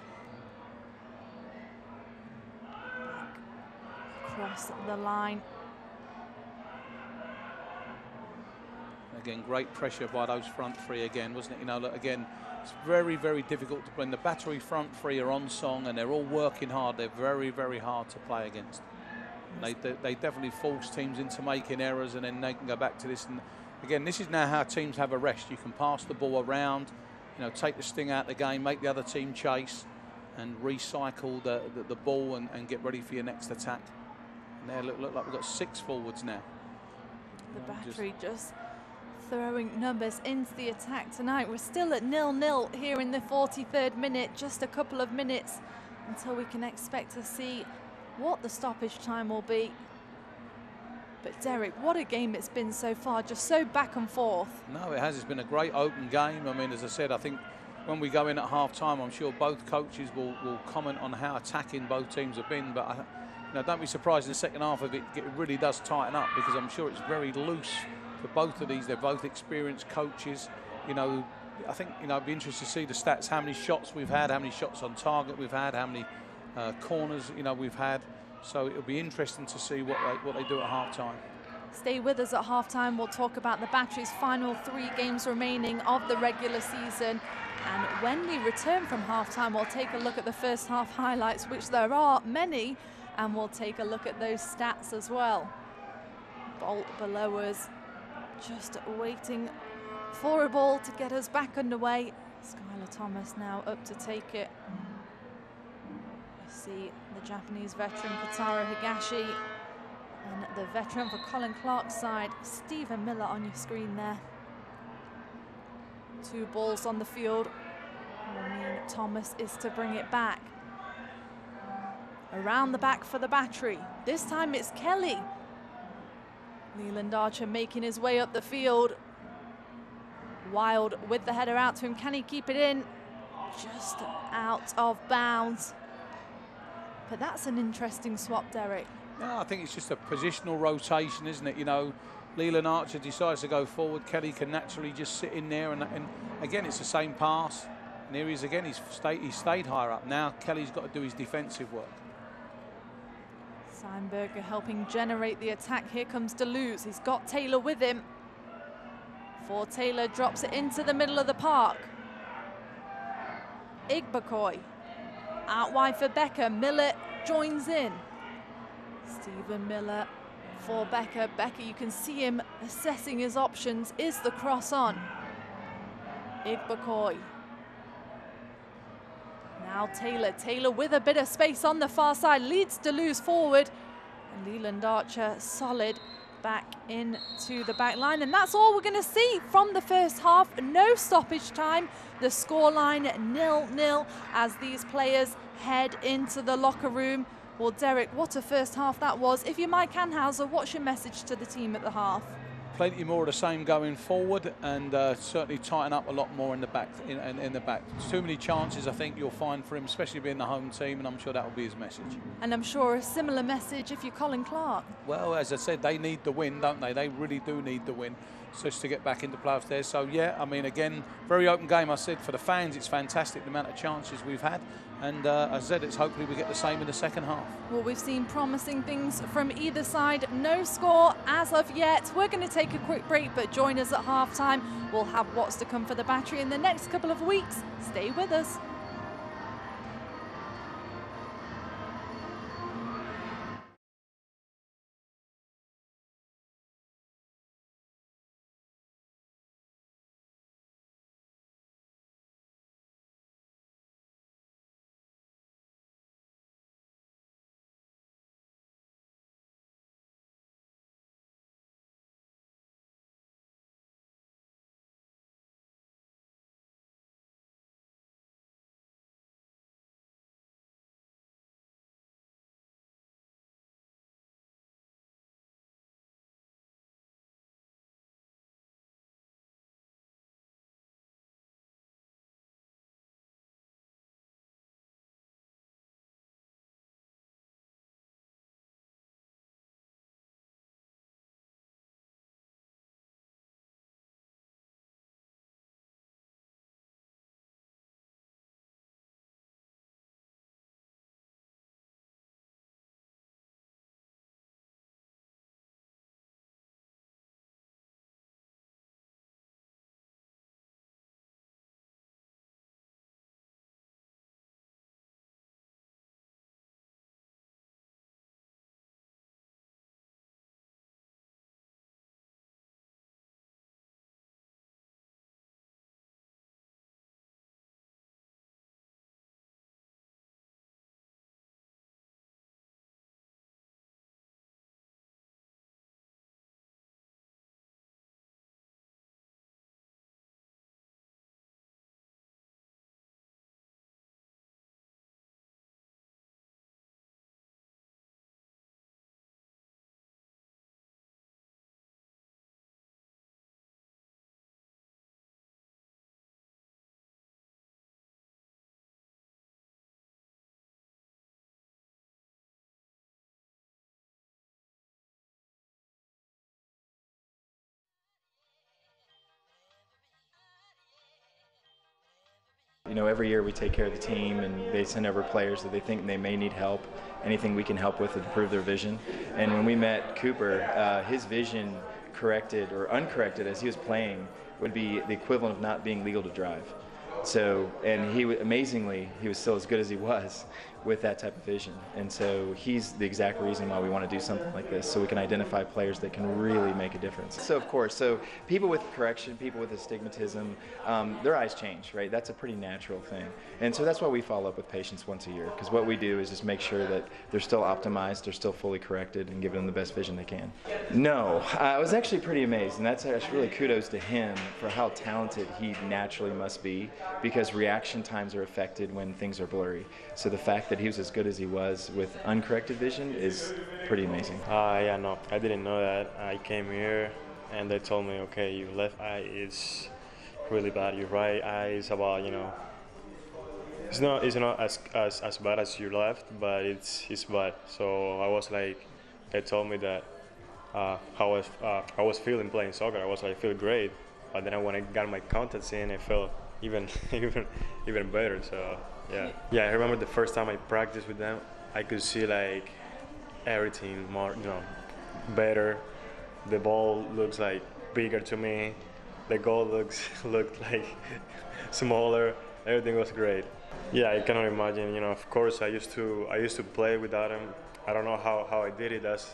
Across the line. Again, great pressure by those front three again, wasn't it? You know, look, again, it's very, very difficult to, when the Battery front three are on song and they're all working hard, they're very, very hard to play against. And they definitely force teams into making errors, and then they can go back to this. And again, this is now how teams have a rest. You can pass the ball around, you know, take the sting out of the game, make the other team chase, and recycle the ball and get ready for your next attack. And there, look like we've got 6 forwards now. The Battery just throwing numbers into the attack tonight. We're still at 0-0 here in the 43rd minute. Just a couple of minutes until we can expect to see what the stoppage time will be. But Derek, what a game it's been so far, just so back and forth. No, it has. It's been a great open game. I mean, as I said, I think when we go in at half-time, I'm sure both coaches will comment on how attacking both teams have been. But you know, don't be surprised in the second half if it really does tighten up, because I'm sure it's very loose for both of these. They're both experienced coaches. You know, I think, you know, I'd be interested to see the stats, how many shots we've had, how many shots on target we've had, how many corners, you know, we've had. So it'll be interesting to see what they do at half-time. Stay with us at half-time. We'll talk about the Battery's final 3 games remaining of the regular season. And when we return from half-time, we'll take a look at the first half highlights, which there are many, and we'll take a look at those stats as well. Bolt below us, just waiting for a ball to get us back underway. Skylar Thomas now up to take it. I see the Japanese veteran Kotaro Higashi and the veteran for Colin Clark's side, Stephen Miller, on your screen there. 2 balls on the field will mean Thomas is to bring it back. Around the back for the Battery. This time it's Kelly. Leland Archer making his way up the field. Wild with the header out to him. Can he keep it in? Just out of bounds. But that's an interesting swap, Derek. Yeah, I think it's just a positional rotation, isn't it? You know, Leland Archer decides to go forward. Kelly can naturally just sit in there. And again, it's the same pass. And here he is again. He's stayed higher up. Now Kelly's got to do his defensive work. Seinberger helping generate the attack. Here comes Deleuze. He's got Taylor with him. For Taylor drops it into the middle of the park. Igbakoy out wide for Becker. Miller joins in. Stephen Miller for Becker. Becker, you can see him assessing his options. Is the cross on? Igbakoy. Now Taylor. Taylor with a bit of space on the far side. Leads Deleuze forward. And Leland Archer solid back into the back line. And that's all we're going to see from the first half. No stoppage time. The scoreline 0-0 as these players head into the locker room. Well, Derek, what a first half that was. If you're Mike Anhauser, what's your message to the team at the half? Plenty more of the same going forward, and certainly tighten up a lot more in the back. In the back, too many chances I think you'll find for him, especially being the home team, and I'm sure that will be his message. And I'm sure a similar message if you're Colin Clark. Well, as I said, they need the win, don't they? They really do need the win just to get back into playoffs there. So yeah, I mean, again, very open game. I said for the fans, it's fantastic the amount of chances we've had. And as I said, it's hopefully we get the same in the second half. Well, we've seen promising things from either side. No score as of yet. We're going to take a quick break, but join us at halftime. We'll have what's to come for the Battery in the next couple of weeks. Stay with us. You know, every year we take care of the team and they send over players that they think they may need help, anything we can help with to improve their vision. And when we met Cooper, his vision, corrected or uncorrected as he was playing, would be the equivalent of not being legal to drive. So, and amazingly, he was still as good as he was with that type of vision. And so he's the exact reason why we want to do something like this, so we can identify players that can really make a difference. So of course, so people with correction, people with astigmatism, their eyes change, right? That's a pretty natural thing. And so that's why we follow up with patients once a year, because what we do is just make sure that they're still optimized, they're still fully corrected, and give them the best vision they can. No, I was actually pretty amazed, and that's actually really kudos to him for how talented he naturally must be, because reaction times are affected when things are blurry. So the fact that he was as good as he was with uncorrected vision is pretty amazing. Yeah, no, I didn't know that. I came here and they told me, okay, your left eye is really bad. Your right eye is about, it's not as bad as your left, but it's bad. So I was like, they told me that how I was feeling playing soccer. I was like, I feel great. But then when I got my contacts in, I felt even better. So yeah, I remember the first time I practiced with them, I could see like everything more, better. The ball looks like bigger to me. The goal looked like smaller. Everything was great. Yeah, I cannot imagine. Of course, I used to play without him. I don't know how I did it. That's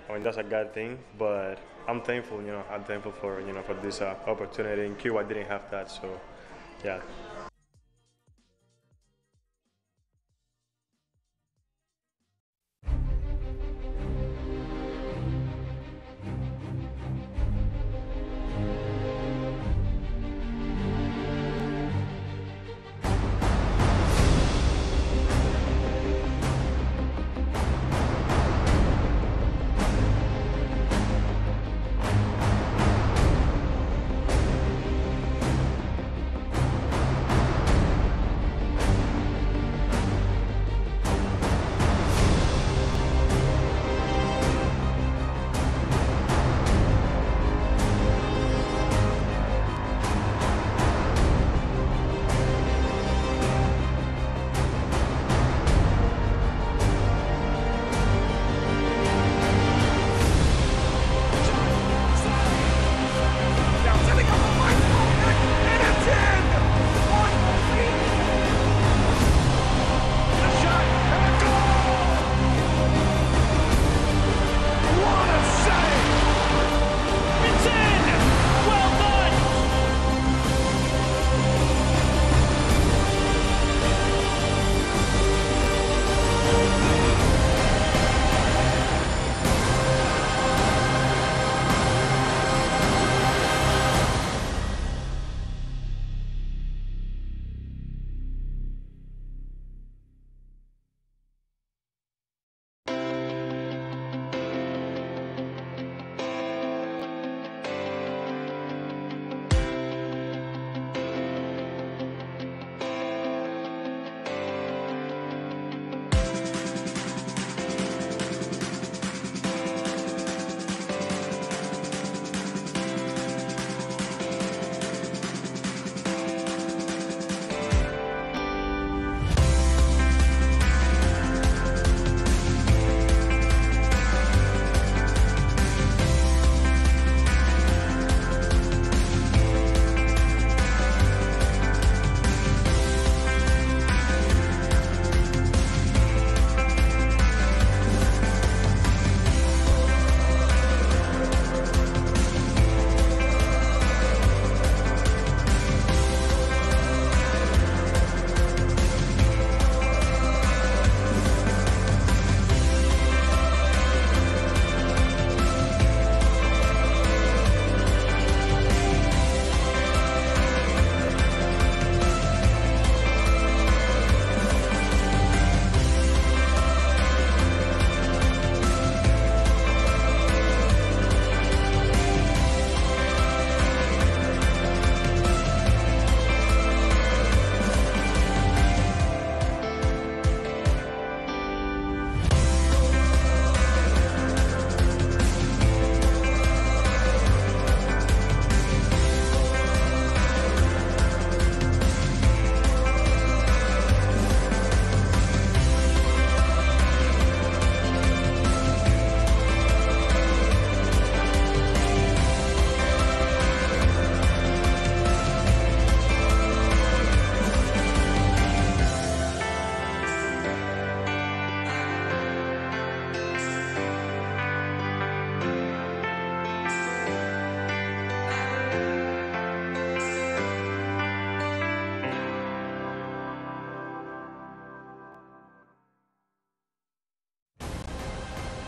a good thing, but I'm thankful. I'm thankful for for this opportunity. In Cuba, I didn't have that, so yeah.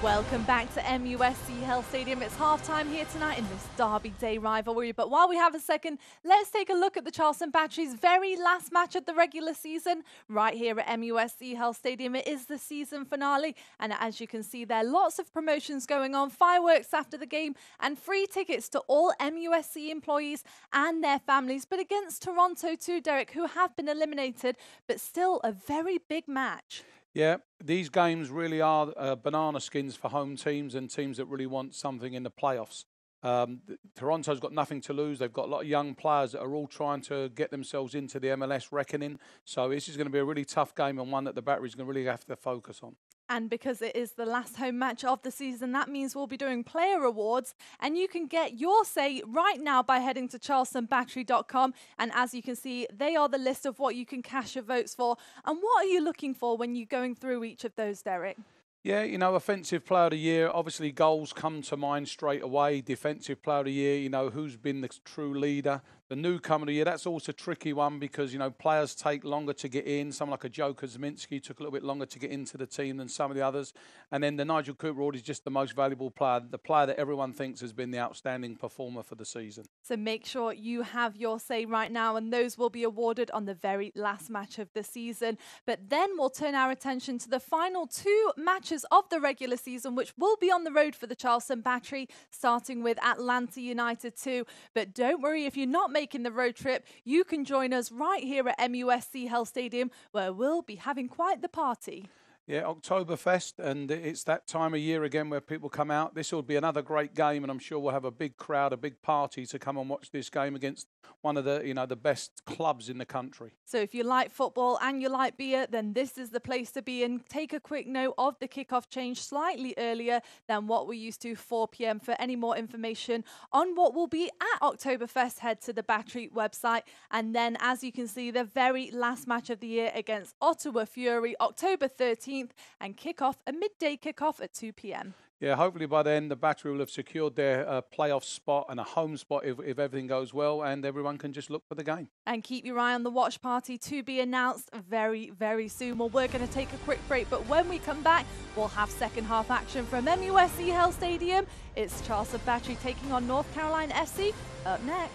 Welcome back to MUSC Health Stadium. It's halftime here tonight in this Derby Day rivalry. But while we have a second, let's take a look at the Charleston Battery's very last match of the regular season right here at MUSC Health Stadium. It is the season finale. And as you can see there, lots of promotions going on, fireworks after the game and free tickets to all MUSC employees and their families. But against Toronto too, Derek, who have been eliminated, but still a very big match. Yeah, these games really are banana skins for home teams and teams that really want something in the playoffs. Toronto's got nothing to lose. They've got a lot of young players that are all trying to get themselves into the MLS reckoning. So this is going to be a really tough game and one that the Battery's going to really have to focus on. And because it is the last home match of the season, that means we'll be doing player awards. And you can get your say right now by heading to charlestonbattery.com. And as you can see, they are the list of what you can cash your votes for. And what are you looking for when you're going through each of those, Derek? Yeah, you know, Offensive Player of the Year, obviously goals come to mind straight away. Defensive Player of the Year, you know, who's been the true leader. The Newcomer of the Year, that's also a tricky one because, you know, players take longer to get in. Someone like a Joe Kuzminski took a little bit longer to get into the team than some of the others. And then the Nigel Cooper Award is just the most valuable player, the player that everyone thinks has been the outstanding performer for the season. So make sure you have your say right now, and those will be awarded on the very last match of the season. But then we'll turn our attention to the final two matches of the regular season, which will be on the road for the Charleston Battery, starting with Atlanta United 2. But don't worry, if you're not making the road trip, you can join us right here at MUSC Health Stadium, where we'll be having quite the party. Yeah, Oktoberfest, and it's that time of year again where people come out. This will be another great game, and I'm sure we'll have a big crowd, a big party to come and watch this game against one of the, you know, the best clubs in the country. So if you like football and you like beer, then this is the place to be. And take a quick note of the kickoff change slightly earlier than what we used to, 4 p.m. For any more information on what will be at Oktoberfest, head to the Battery website. And then, as you can see, the very last match of the year against Ottawa Fury, October 13th, and a midday kickoff at 2 p.m. Yeah, hopefully by then the Battery will have secured their playoff spot and a home spot if everything goes well, and everyone can just look for the game. And keep your eye on the watch party to be announced very, very soon. Well, we're going to take a quick break, but when we come back, we'll have second half action from MUSC Health Stadium. It's Charleston Battery taking on North Carolina FC up next.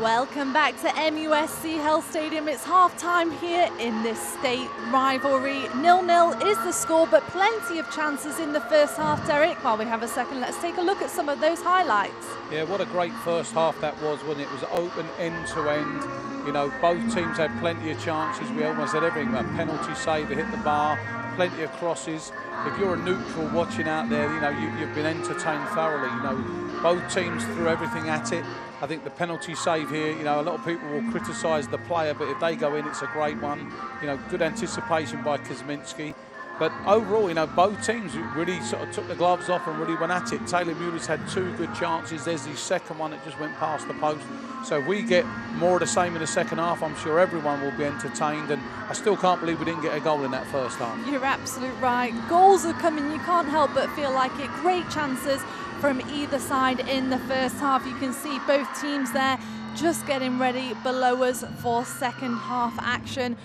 Welcome back to MUSC Health Stadium. It's half-time here in this state rivalry. 0-0 is the score, but plenty of chances in the first half, Derek. While we have a second, let's take a look at some of those highlights. Yeah, what a great first half that was, wasn't it? It was open end to end. You know, both teams had plenty of chances. We almost had everything. A penalty save, they hit the bar, plenty of crosses. If you're a neutral watching out there, you know, you've been entertained thoroughly. You know, both teams threw everything at it. I think the penalty save here, you know, a lot of people will criticise the player, but if they go in, it's a great one. You know, good anticipation by Kuzminski. But overall, you know, both teams really sort of took the gloves off and really went at it. Taylor Mueller's had 2 good chances. There's the second one that just went past the post. So if we get more of the same in the second half, I'm sure everyone will be entertained. And I still can't believe we didn't get a goal in that first half. You're absolutely right. Goals are coming. You can't help but feel like it. Great chances from either side in the first half. You can see both teams there just getting ready below us for second half action.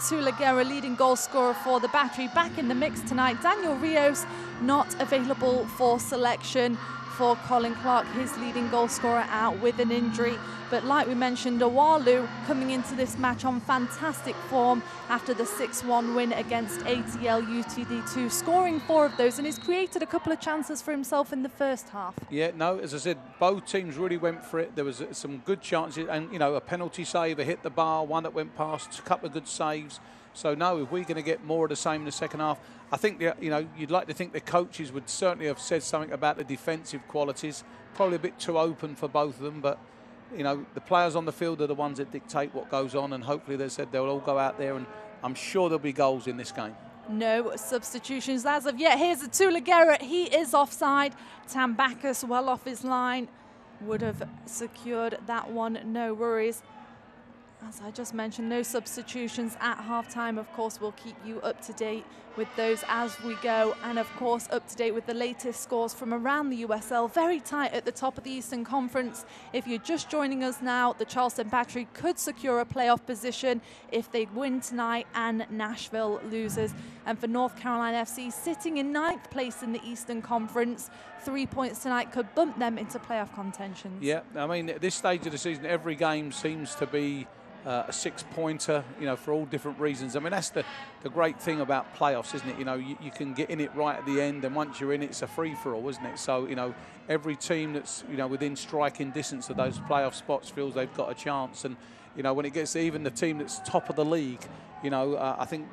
Tula Guerra, leading goal scorer for the Battery, back in the mix tonight. Daniel Rios not available for selection for Colin Clark, his leading goal scorer, out with an injury. But like we mentioned, Awalu coming into this match on fantastic form after the 6-1 win against ATL UTD2, scoring 4 of those, and he's created a couple of chances for himself in the first half. Yeah, no, as I said, both teams really went for it. There was some good chances, and, you know, a penalty save, a hit the bar, one that went past, a couple of good saves. So, no, if we're going to get more of the same in the second half, I think, you know, you'd like to think the coaches would certainly have said something about the defensive qualities. Probably a bit too open for both of them, but, you know, the players on the field are the ones that dictate what goes on, and hopefully they said they'll all go out there, and I'm sure there'll be goals in this game. No substitutions as of yet. Here's a Tula Guerra. He is offside. Tambakis well off his line. Would have secured that one, no worries. As I just mentioned, no substitutions at halftime. Of course, we'll keep you up to date with those as we go. And of course, up to date with the latest scores from around the USL. Very tight at the top of the Eastern Conference. If you're just joining us now, the Charleston Battery could secure a playoff position if they win tonight and Nashville loses. And for North Carolina FC, sitting in 9th place in the Eastern Conference, 3 points tonight could bump them into playoff contentions. Yeah, I mean, at this stage of the season, every game seems to be a 6-pointer, you know, for all different reasons. I mean, that's the great thing about playoffs, isn't it? You know, you can get in it right at the end, and once you're in it, it's a free-for-all, isn't it? So, you know, every team that's, you know, within striking distance of those playoff spots feels they've got a chance. And, you know, when it gets to even the team that's top of the league, you know, I think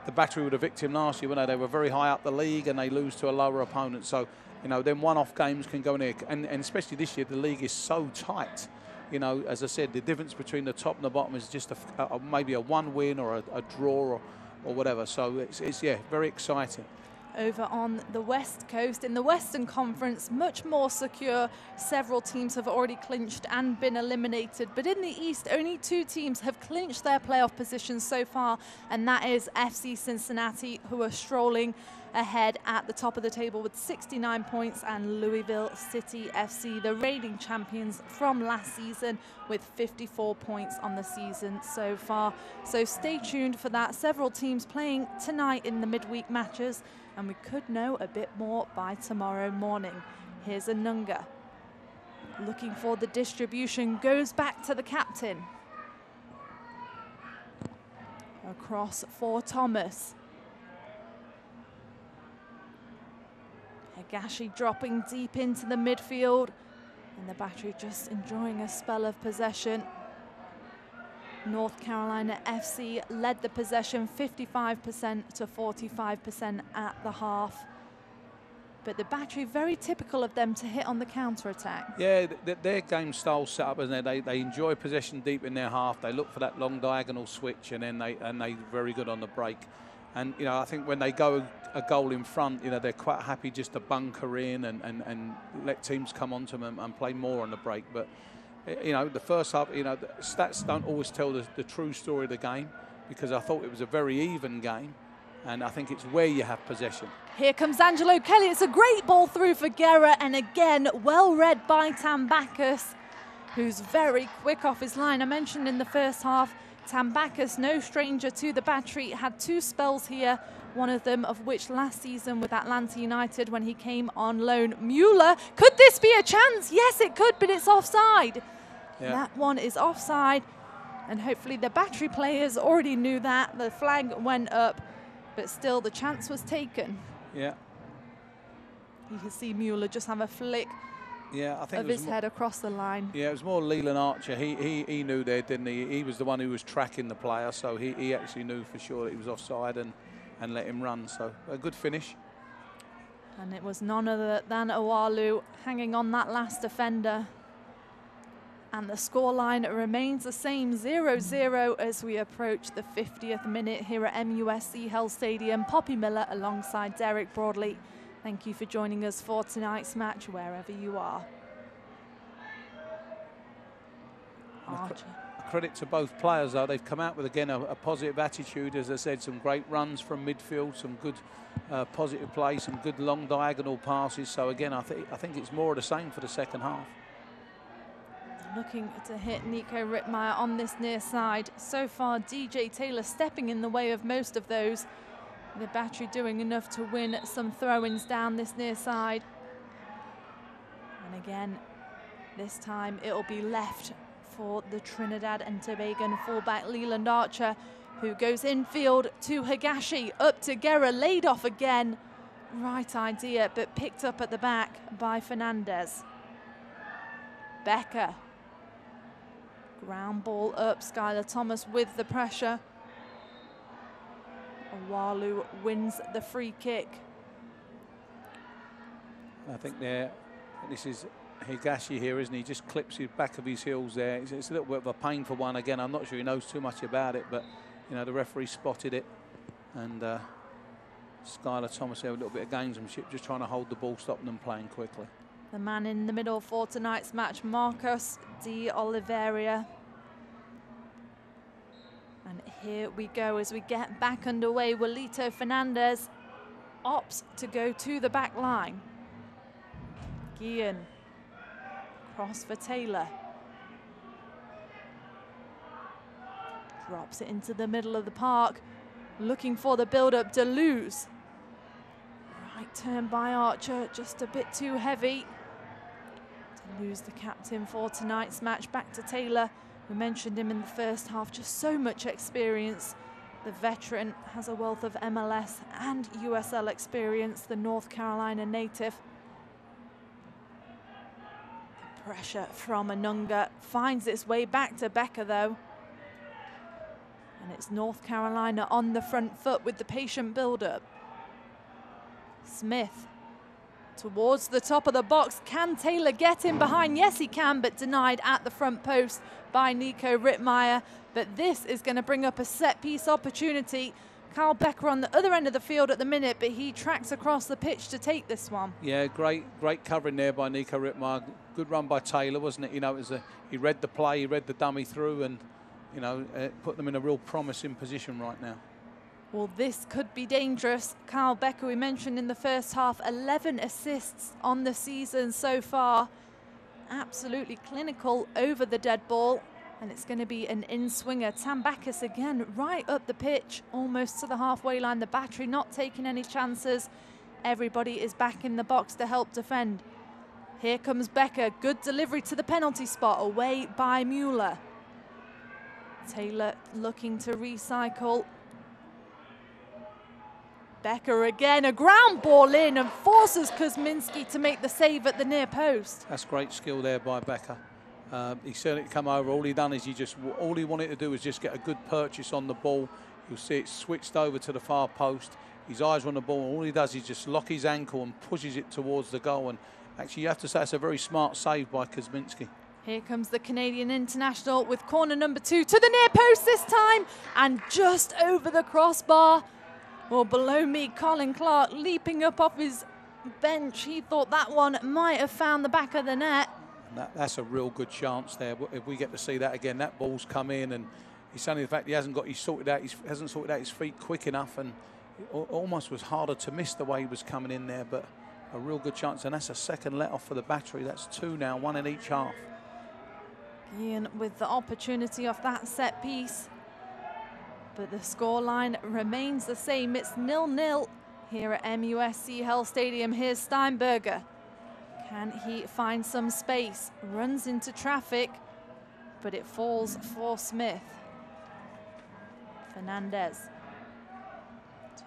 the Battery were the victim last year, when they were very high up the league and they lose to a lower opponent. So, you know, then one-off games can go in there. And especially this year, the league is so tight. You know, as I said, the difference between the top and the bottom is just maybe a 1 win or a draw or whatever. So it's yeah, very exciting. Over on the West Coast, in the Western Conference, much more secure. Several teams have already clinched and been eliminated. But in the East, only 2 teams have clinched their playoff positions so far, and that is FC Cincinnati, who are strolling ahead at the top of the table with 69 points, and Louisville City FC, the reigning champions from last season, with 54 points on the season so far. So stay tuned for that. Several teams playing tonight in the midweek matches, and we could know a bit more by tomorrow morning. Here's Anunga. Looking for the distribution, goes back to the captain. Across for Thomas. Higashi dropping deep into the midfield, and the Battery just enjoying a spell of possession. North Carolina FC led the possession 55% to 45% at the half. But the Battery, very typical of them to hit on the counter-attack. Yeah, their game style set up, isn't it? They enjoy possession deep in their half. They look for that long diagonal switch, and then they very good on the break. And, you know, I think when they go a goal in front, you know, they're quite happy just to bunker in and let teams come onto them and play more on the break. But, you know, the first half, you know, the stats don't always tell the true story of the game, because I thought it was a very even game, and I think it's where you have possession. Here comes Angelo Kelly. It's a great ball through for Guerra, and again, well read by Tambakis, who's very quick off his line. I mentioned in the first half, Tambakis, no stranger to the Battery, had 2 spells here, one of them of which last season with Atlanta United when he came on loan. Mueller, could this be a chance? Yes, it could, but it's offside. Yeah. That one is offside, and hopefully the Battery players already knew that. The flag went up, but still the chance was taken. Yeah. You can see Mueller just have a flick Yeah, I think of his head across the line. Yeah, it was more Leland Archer. He knew there, didn't he? He was the one who was tracking the player, so he actually knew for sure that he was offside and let him run. So a good finish. And it was none other than Owalu hanging on that last defender. And the scoreline remains the same, 0-0 as we approach the 50th minute here at MUSC Health Stadium. Poppy Miller alongside Derek Broadley. Thank you for joining us for tonight's match, wherever you are. Archer. A credit to both players, though. They've come out with, again, a positive attitude. As I said, some great runs from midfield, some good positive play, some good long diagonal passes. So, again, I think it's more of the same for the second half. Looking to hit Nico Rittmeyer on this near side. So far, DJ Taylor stepping in the way of most of those. The Battery doing enough to win some throw-ins down this near side. And again, this time it'll be left for the Trinidad and Tobago fullback Leland Archer, who goes infield to Higashi, up to Guerra, laid off again. Right idea, but picked up at the back by Fernandez. Becker. Ground ball up, Skylar Thomas with the pressure. Owalu wins the free kick. I think this is Higashi here, isn't he? Just clips the back of his heels there. It's a little bit of a painful one. Again, I'm not sure he knows too much about it, but you know the referee spotted it, and Skylar Thomas there with a little bit of gamesmanship, just trying to hold the ball, stopping them playing quickly. The man in the middle for tonight's match, Marcos de Oliveira. And here we go as we get back underway. Walito Fernandez opts to go to the back line. Guillen, cross for Taylor. Drops it into the middle of the park, looking for the build-up. Deleuze. Right turn by Archer, just a bit too heavy. Deleuze, the captain for tonight's match, back to Taylor. We mentioned him in the first half, just so much experience. The veteran has a wealth of MLS and USL experience, the North Carolina native. The pressure from Anunga finds its way back to Becker though. And it's North Carolina on the front foot with the patient build-up. Smith towards the top of the box. Can Taylor get in behind? Yes, he can, but denied at the front post by Nico Rittmeyer. But this is going to bring up a set-piece opportunity. Carl Becker on the other end of the field at the minute, but he tracks across the pitch to take this one. Yeah, great covering there by Nico Rittmeyer. Good run by Taylor, wasn't it? You know, he read the play, he read the dummy through, and you know, put them in a real promising position right now. Well, this could be dangerous. Carl Becker, we mentioned in the first half, 11 assists on the season so far. Absolutely clinical over the dead ball. And it's going to be an in-swinger. Tambakis again, right up the pitch, almost to the halfway line. The Battery not taking any chances. Everybody is back in the box to help defend. Here comes Becker. Good delivery to the penalty spot, away by Mueller. Taylor looking to recycle. Becker again, a ground ball in, and forces Kuzminski to make the save at the near post. That's great skill there by Becker. He certainly come over. All he done is all he wanted to do was just get a good purchase on the ball. You'll see it switched over to the far post. His eyes were on the ball, and all he does is just lock his ankle and pushes it towards the goal. And actually, you have to say it's a very smart save by Kuzminski. Here comes the Canadian international with corner number 2 to the near post this time, and just over the crossbar. Well, below me, Colin Clark leaping up off his bench. He thought that one might have found the back of the net. That's a real good chance there. If we get to see that again, that ball's come in, and it's only the fact he hasn't sorted out his feet quick enough, and it almost was harder to miss the way he was coming in there. But a real good chance, and that's a second let off for the Battery. That's 2 now, 1 in each half. Ian with the opportunity off that set piece. But the scoreline remains the same. It's 0-0 here at MUSC Health Stadium. Here's Steinberger. Can he find some space? Runs into traffic, but it falls for Smith. Fernandez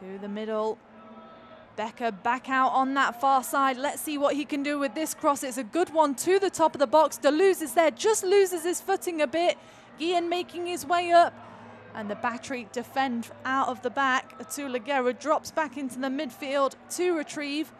to the middle. Becker back out on that far side. Let's see what he can do with this cross. It's a good one to the top of the box. Deleuze is there, just loses his footing a bit. Guillen making his way up. And the Battery defend out of the back. Atula Guerra drops back into the midfield to retrieve.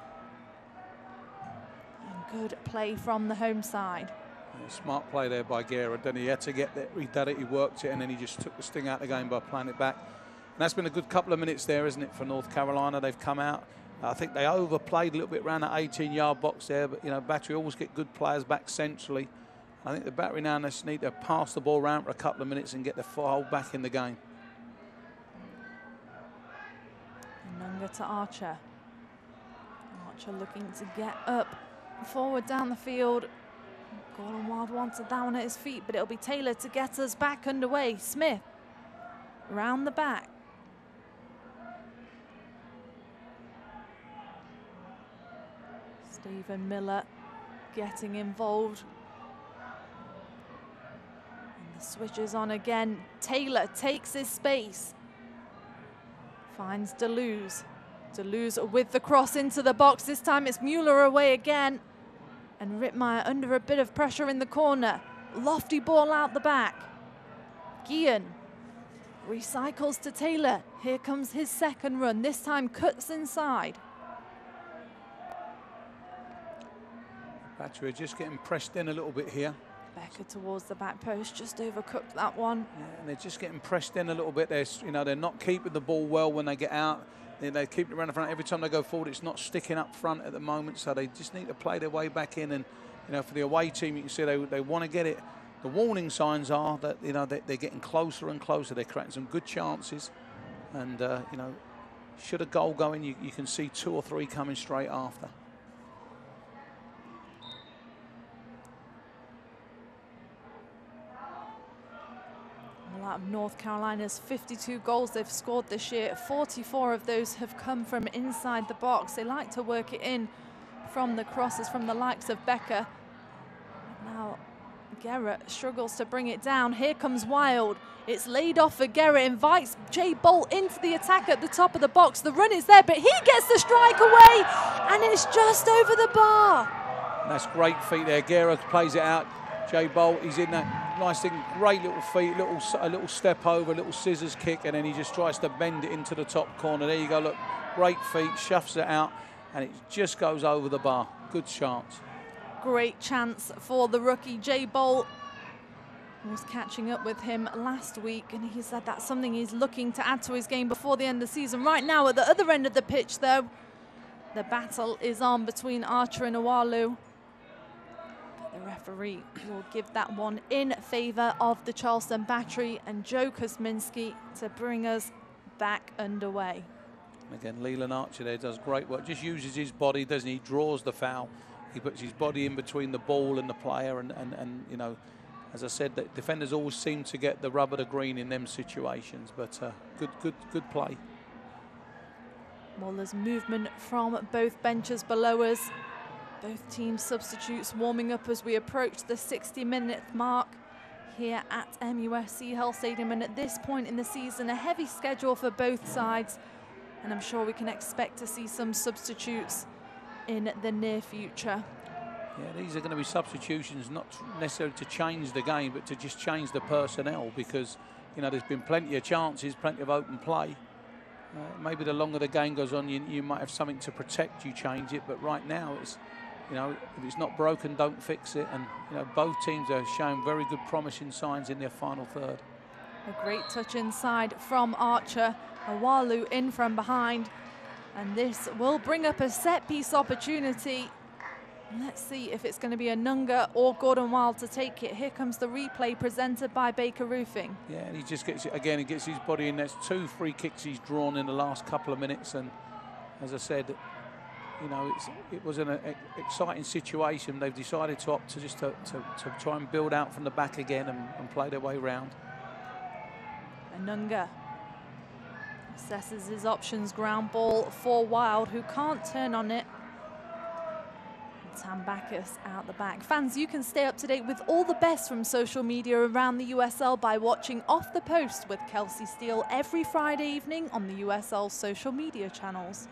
And good play from the home side. Yeah, smart play there by Guerra. Then he had to get there. He did it, he worked it, and then he just took the sting out of the game by playing it back. And that's been a good couple of minutes there, isn't it, for North Carolina? They've come out. I think they overplayed a little bit around that 18-yard box there, but, you know, Battery always get good players back centrally. I think the Battery now just need to pass the ball around for a couple of minutes and get the foothold back in the game. Nunga to Archer. Archer looking to get up forward down the field. Gordon Wild wanted that one at his feet, but it'll be Taylor to get us back underway. Smith round the back. Stephen Miller getting involved. And the switch is on again. Taylor takes his space. Finds Deleuze. Deleuze with the cross into the box. This time it's Mueller away again. And Rittmeyer under a bit of pressure in the corner. Lofty ball out the back. Guillen recycles to Taylor. Here comes his second run. This time cuts inside. Battery just getting pressed in a little bit here. Becker towards the back post, just overcooked that one. Yeah, and they're just getting pressed in a little bit. They're not keeping the ball well when they get out. They keep it around the front. Every time they go forward, it's not sticking up front at the moment. So they just need to play their way back in. And, you know, for the away team, you can see they want to get it. The warning signs are that, you know, they're getting closer and closer. They're creating some good chances. And, you know, should a goal go in, you can see 2 or 3 coming straight after. Out of North Carolina's 52 goals they've scored this year, 44 of those have come from inside the box. They like to work it in from the crosses from the likes of Becker. Now Guerra struggles to bring it down. Here comes Wild. It's laid off for Guerra, invites Jay Bolt into the attack at the top of the box. The run is there, but he gets the strike away, and it's just over the bar. And that's great feet there. Guerra plays it out. Jay Bolt, he's in that nice thing, great little feet, a little step over, a little scissors kick, and then he just tries to bend it into the top corner. There you go, look, great feet, shuffles it out, and it just goes over the bar. Good chance. Great chance for the rookie. Jay Bolt was catching up with him last week, and he said that's something he's looking to add to his game before the end of the season. Right now, at the other end of the pitch, though, the battle is on between Archer and Awalu. The referee will give that one in favour of the Charleston Battery and Joe Kosminski to bring us back underway. Again, Leland Archer there does great work. Just uses his body, doesn't he? He draws the foul. He puts his body in between the ball and the player. And you know, as I said, the defenders always seem to get the rubber to green in them situations. But good play. Well, there's movement from both benches below us. Both teams substitutes warming up as we approach the 60-minute mark here at MUSC Health Stadium. And at this point in the season, a heavy schedule for both sides. And I'm sure we can expect to see some substitutes in the near future. Yeah, these are going to be substitutions, not necessarily to change the game, but to just change the personnel, because, you know, there's been plenty of chances, plenty of open play. Maybe the longer the game goes on, you might have something to protect, you change it. But right now, it's, you know, if it's not broken, don't fix it. And, you know, both teams are showing very good promising signs in their final third. A great touch inside from Archer. Awalu in from behind. And this will bring up a set-piece opportunity. Let's see if it's going to be a Nunga or Gordon Wild to take it. Here comes the replay presented by Baker Roofing. Yeah, and he just gets it again. He gets his body in. There's 2 free kicks he's drawn in the last couple of minutes. And as I said, you know, it was an exciting situation. They've decided to opt to try and build out from the back again and play their way round. Nunga assesses his options. Ground ball for Wild, who can't turn on it. Tambakis out the back. Fans, you can stay up to date with all the best from social media around the USL by watching Off the Post with Kelsey Steele every Friday evening on the USL social media channels.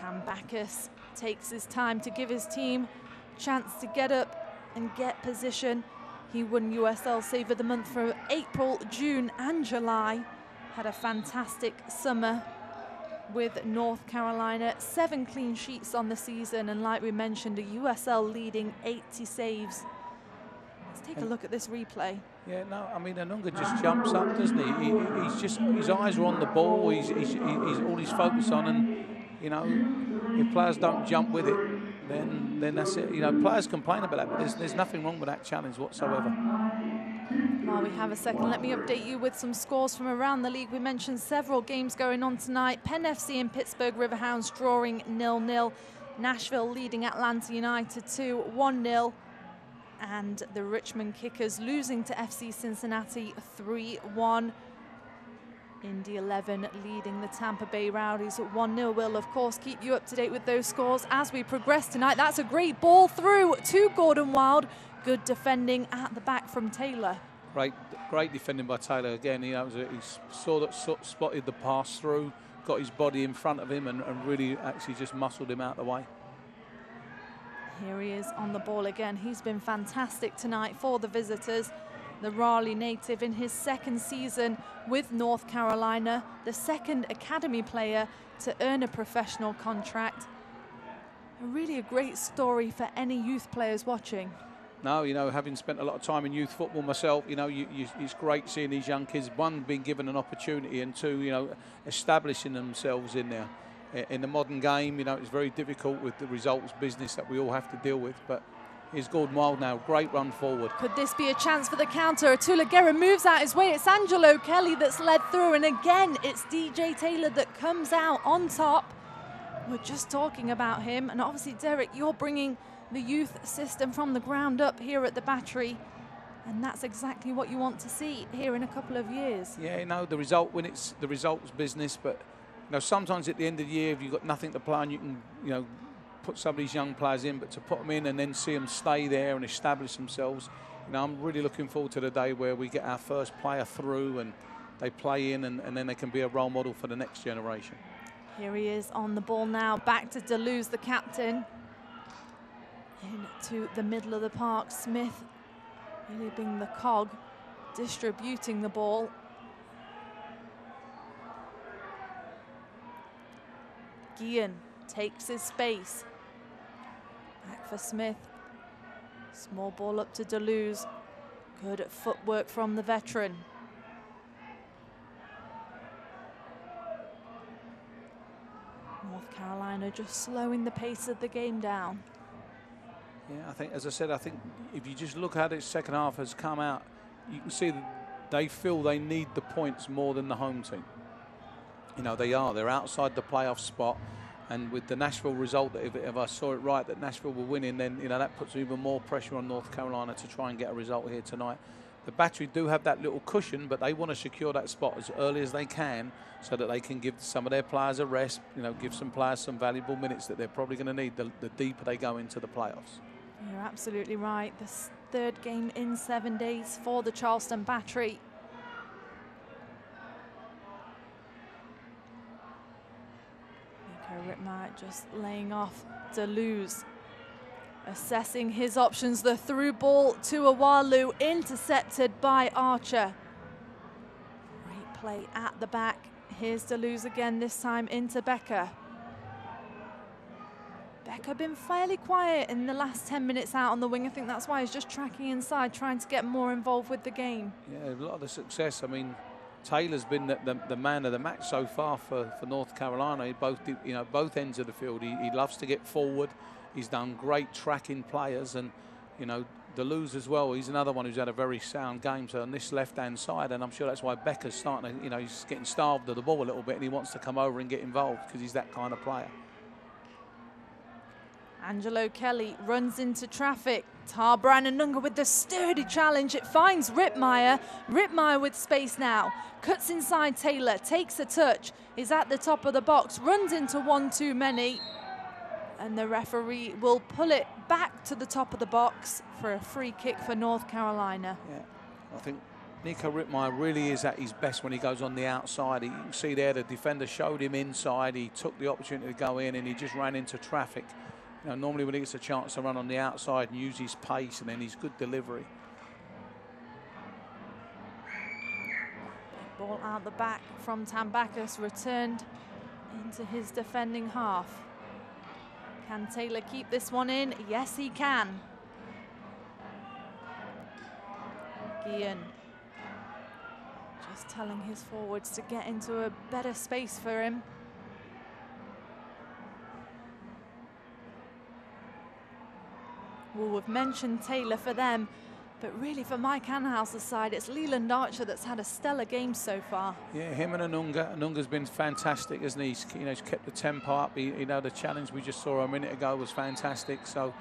Cam Backus takes his time to give his team a chance to get up and get position. He won USL Save of the Month for April, June and July. Had a fantastic summer with North Carolina. 7 clean sheets on the season, and like we mentioned, a USL leading 80 saves. Let's take a look at this replay. Yeah, no, I mean, Anunga just jumps up, doesn't he? He's just, his eyes are on the ball. He's all he's focused on, and you know, if players don't jump with it, then that's it. You know, players complain about that, but there's nothing wrong with that challenge whatsoever. While we have a second, let me update you with some scores from around the league. We mentioned several games going on tonight. Penn FC and Pittsburgh Riverhounds drawing 0-0. Nashville leading Atlanta United 1-0. And the Richmond Kickers losing to FC Cincinnati 3-1. Indy 11 leading the Tampa Bay Rowdies 1-0. We'll, of course, keep you up to date with those scores as we progress tonight. That's a great ball through to Gordon Wild. Good defending at the back from Taylor. Great defending by Taylor again. He spotted the pass through, got his body in front of him, and really actually just muscled him out the way. Here he is on the ball again. He's been fantastic tonight for the visitors. The Raleigh native in his 2nd season with North Carolina, the 2nd academy player to earn a professional contract. Really a great story for any youth players watching. No, you know, having spent a lot of time in youth football myself, you know, it's great seeing these young kids, one, being given an opportunity, and 2, you know, establishing themselves in there. In the modern game, you know, it's very difficult with the results business that we all have to deal with. But here's Gordon Wild now. Great run forward. Could this be a chance for the counter? Atula Guerra moves out his way. It's Angelo Kelly that's led through. And again, it's DJ Taylor that comes out on top. We're just talking about him. And obviously, Derek, you're bringing the youth system from the ground up here at the Battery. And that's exactly what you want to see here in a couple of years. Yeah, you know, the result, when it's the results business, but you know, sometimes at the end of the year, if you've got nothing to play, and you can, you know, put some of these young players in, but to put them in and then see them stay there and establish themselves, you know, I'm really looking forward to the day where we get our first player through and they play in, and then they can be a role model for the next generation. Here he is on the ball now. Back to Deleuze, the captain. Into the middle of the park. Smith really being the cog, distributing the ball. Guillen takes his space. Back for Smith. Small ball up to Deleuze. Good footwork from the veteran. North Carolina just slowing the pace of the game down. Yeah, I think, as I said, I think if you just look at it, second half has come out, you can see that they feel they need the points more than the home team. You know, they're outside the playoff spot, and with the Nashville result, if I saw it right, that Nashville were winning, then, you know, that puts even more pressure on North Carolina to try and get a result here tonight. The Battery do have that little cushion, but they want to secure that spot as early as they can so that they can give some of their players a rest, you know, give some players some valuable minutes that they're probably going to need the deeper they go into the playoffs. You're absolutely right. This 3rd game in 7 days for the Charleston Battery. Nico Rittmeyer just laying off Deleuze. Assessing his options, the through ball to Awalu, intercepted by Archer. Great play at the back. Here's Deleuze again, this time into Becker. Becker been fairly quiet in the last 10 minutes out on the wing. I think that's why he's just tracking inside, trying to get more involved with the game. Yeah, a lot of the success. I mean, Taylor's been the man of the match so far for North Carolina. Both ends of the field. He loves to get forward. He's done great tracking players, and you know, Deleuze as well. He's another one who's had a very sound game. So on this left-hand side, and I'm sure that's why Becker's starting to, you know, he's getting starved of the ball a little bit, and he wants to come over and get involved because he's that kind of player. Angelo Kelly runs into traffic. Tarbran Anunga with the sturdy challenge. It finds Rittmeyer. Rittmeyer with space now. Cuts inside Taylor, takes a touch, is at the top of the box, runs into one too many. And the referee will pull it back to the top of the box for a free kick for North Carolina. Yeah, I think Nico Rittmeyer really is at his best when he goes on the outside. You can see there the defender showed him inside. He took the opportunity to go in and he just ran into traffic. You know, normally when he gets a chance to run on the outside and use his pace and then his good delivery. Ball out the back from Tambakis, returned into his defending half. Can Taylor keep this one in? Yes, he can. Guillen just telling his forwards to get into a better space for him. Well, we've mentioned Taylor for them, but really for Mike Anhouse's side, it's Leland Archer that's had a stellar game so far. Yeah, him and Anunga. Anunga's been fantastic, hasn't he? He's kept the tempo up. The challenge we just saw a minute ago was fantastic. So,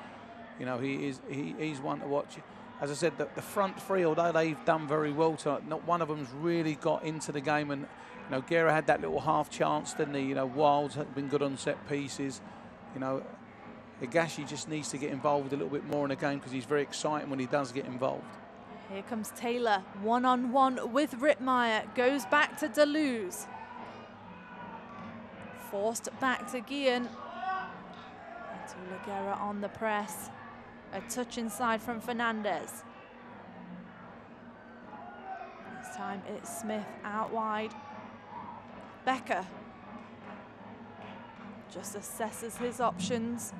he's one to watch. As I said, the front three, although they've done very well tonight, not one of them's really got into the game. And Guerra had that little half chance, didn't he? Wilds had been good on set pieces. Higashi just needs to get involved a little bit more in the game because he's very exciting when he does get involved. Here comes Taylor, one-on-one with Rittmeyer, goes back to Deleuze. Forced back to Guillen. To Guerra on the press. A touch inside from Fernandez. This time it's Smith out wide. Becker just assesses his options.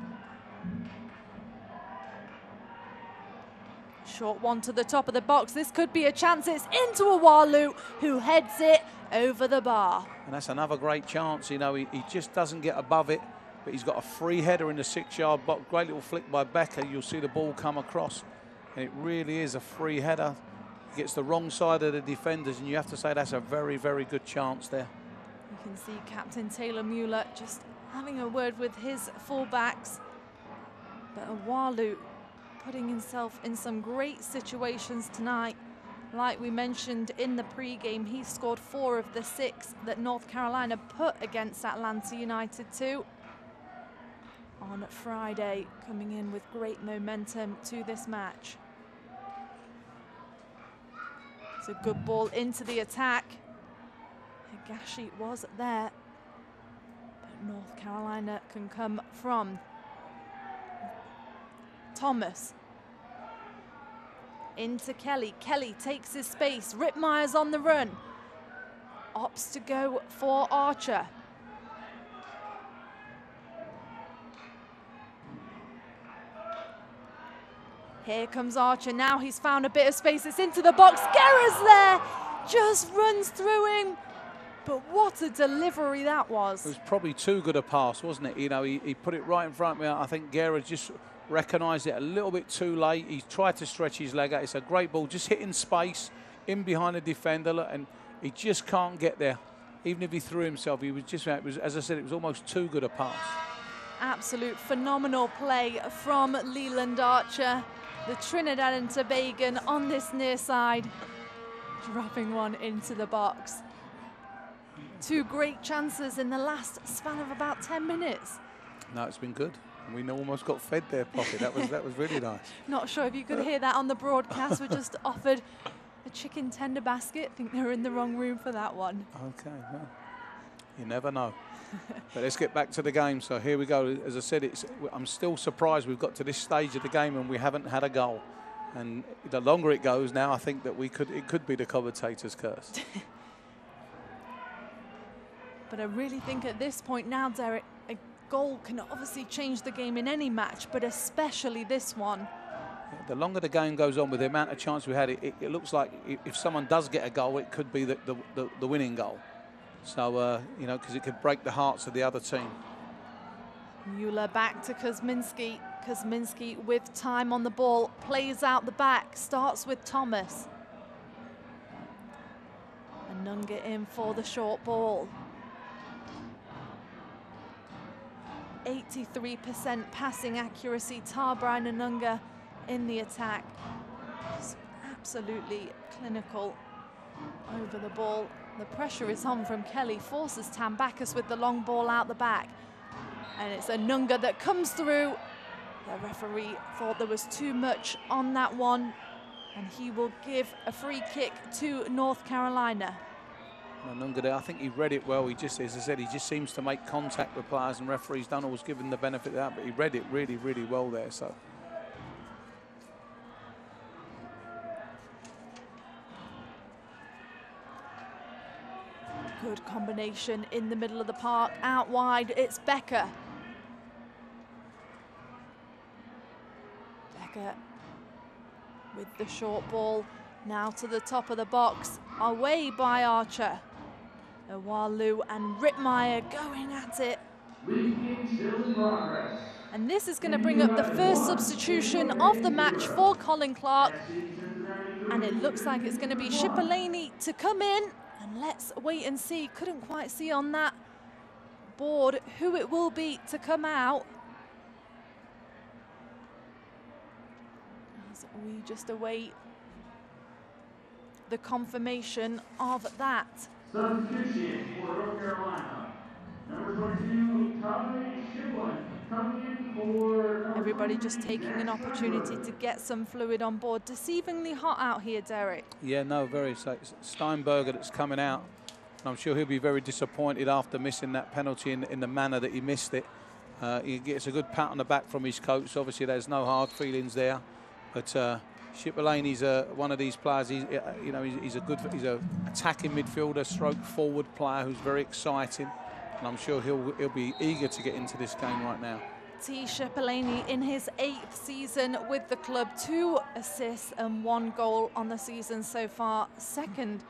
Short one to the top of the box. This could be a chance. It's into Awalu, who heads it over the bar. And that's another great chance. He just doesn't get above it, but he's got a free header in the 6-yard box. Great little flick by Becker. You'll see the ball come across, and it really is a free header. He gets the wrong side of the defenders, and you have to say that's a very, very good chance there. You can see Captain Taylor Mueller just having a word with his fullbacks. But Awalu putting himself in some great situations tonight. Like we mentioned in the pre-game, he scored 4 of the 6 that North Carolina put against Atlanta United too. On Friday, coming in with great momentum to this match. It's a good ball into the attack. Higashi was there, but North Carolina can come from. Thomas into Kelly. Kelly takes his space. Rittmeyer's on the run. Opts to go for Archer. Here comes Archer. Now he's found a bit of space. It's into the box. Guerra's there. Just runs through him. But what a delivery that was. It was probably too good a pass, wasn't it? He put it right in front of me. I think Guerra just recognised it a little bit too late. He tried to stretch his leg out. It's a great ball, just hitting space in behind the defender, and he just can't get there. Even if he threw himself, he was just, as I said, it was almost too good a pass. Absolute phenomenal play from Leland Archer, the Trinidad and Tobagan on this near side, dropping one into the box. 2 great chances in the last span of about 10 minutes. No, it's been good. We almost got fed there, Poppy. That was really nice. Not sure if you could hear that on the broadcast. We just offered a chicken tender basket. I think they were in the wrong room for that one. Okay, well, you never know. But let's get back to the game. So here we go. As I said, I'm still surprised we've got to this stage of the game and we haven't had a goal. And the longer it goes now, I think that it could be the commentator's curse. But I really think at this point now, Derek, a goal can obviously change the game in any match, but especially this one. The longer the game goes on, with the amount of chance we had, it looks like if someone does get a goal, it could be the winning goal. So, because it could break the hearts of the other team. Mueller back to Kuzminski. Kuzminski with time on the ball, plays out the back, starts with Thomas. Anunga in for the short ball. 83% passing accuracy. Brian Anunga in the attack. Just absolutely clinical over the ball. The pressure is on from Kelly, forces Tambakis with the long ball out the back. And it's Anunga that comes through. The referee thought there was too much on that one. And he will give a free kick to North Carolina. I think he read it well. He just, as I said, he just seems to make contact with players, and referees don't always give him the benefit of that, but he read it really, really well there. So. Good combination in the middle of the park. Out wide, it's Becker. Becker with the short ball. Now to the top of the box. Away by Archer. Iwalu and Rittmeyer going at it. And this is going to bring up the first substitution of the match for Colin Clark. And it looks like it's going to be Shipoleni to come in. And let's wait and see. Couldn't quite see on that board who it will be to come out. As we just await the confirmation of that. Substitution for North Carolina. Number 22, Tommy Shipoleni, coming in for... Everybody just taking an opportunity to get some fluid on board. Deceivingly hot out here, Derek. Yeah, no, very. So it's Steinberger that's coming out. And I'm sure he'll be very disappointed after missing that penalty in the manner that he missed it. He gets a good pat on the back from his coach. Obviously, there's no hard feelings there. But Shipoleni's one of these players. He's a attacking midfielder, stroke forward player who's very exciting. And I'm sure he'll be eager to get into this game right now. T. Shipoleni in his 8th season with the club, 2 assists and 1 goal on the season so far. Second